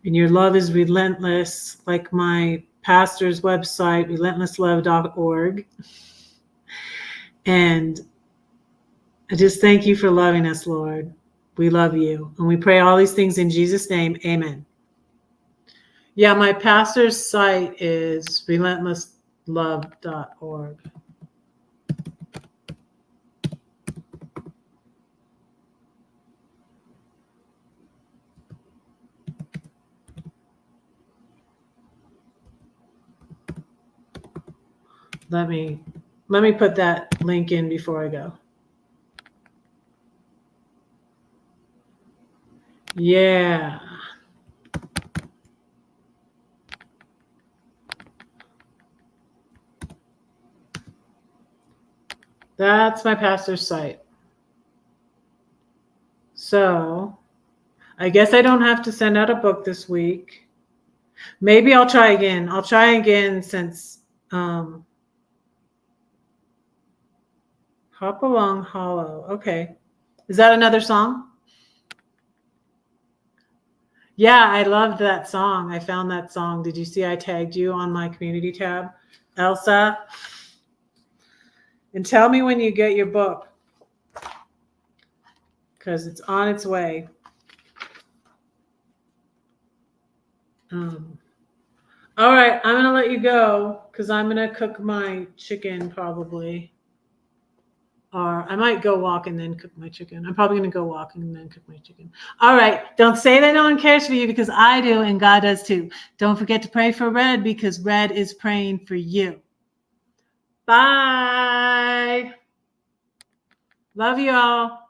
And your love is relentless, like my pastor's website, relentlesslove.org. And I just thank you for loving us, Lord. We love you. And we pray all these things in Jesus' name. Amen. Yeah, my pastor's site is relentlesslove.org. Let me put that link in before I go. Yeah. That's my pastor's site. So I guess I don't have to send out a book this week. Maybe I'll try again. I'll try again since Hop Along Hollow. Okay. Is that another song? Yeah, I loved that song. I found that song. Did you see I tagged you on my community tab? Elsa? And tell me when you get your book. because it's on its way. All right, I'm going to let you go because I'm going to cook my chicken probably. Or I might go walk and then cook my chicken. I'm probably going to go walk and then cook my chicken. All right. Don't say that no one cares for you because I do and God does too. Don't forget to pray for Red because Red is praying for you. Bye. Love you all.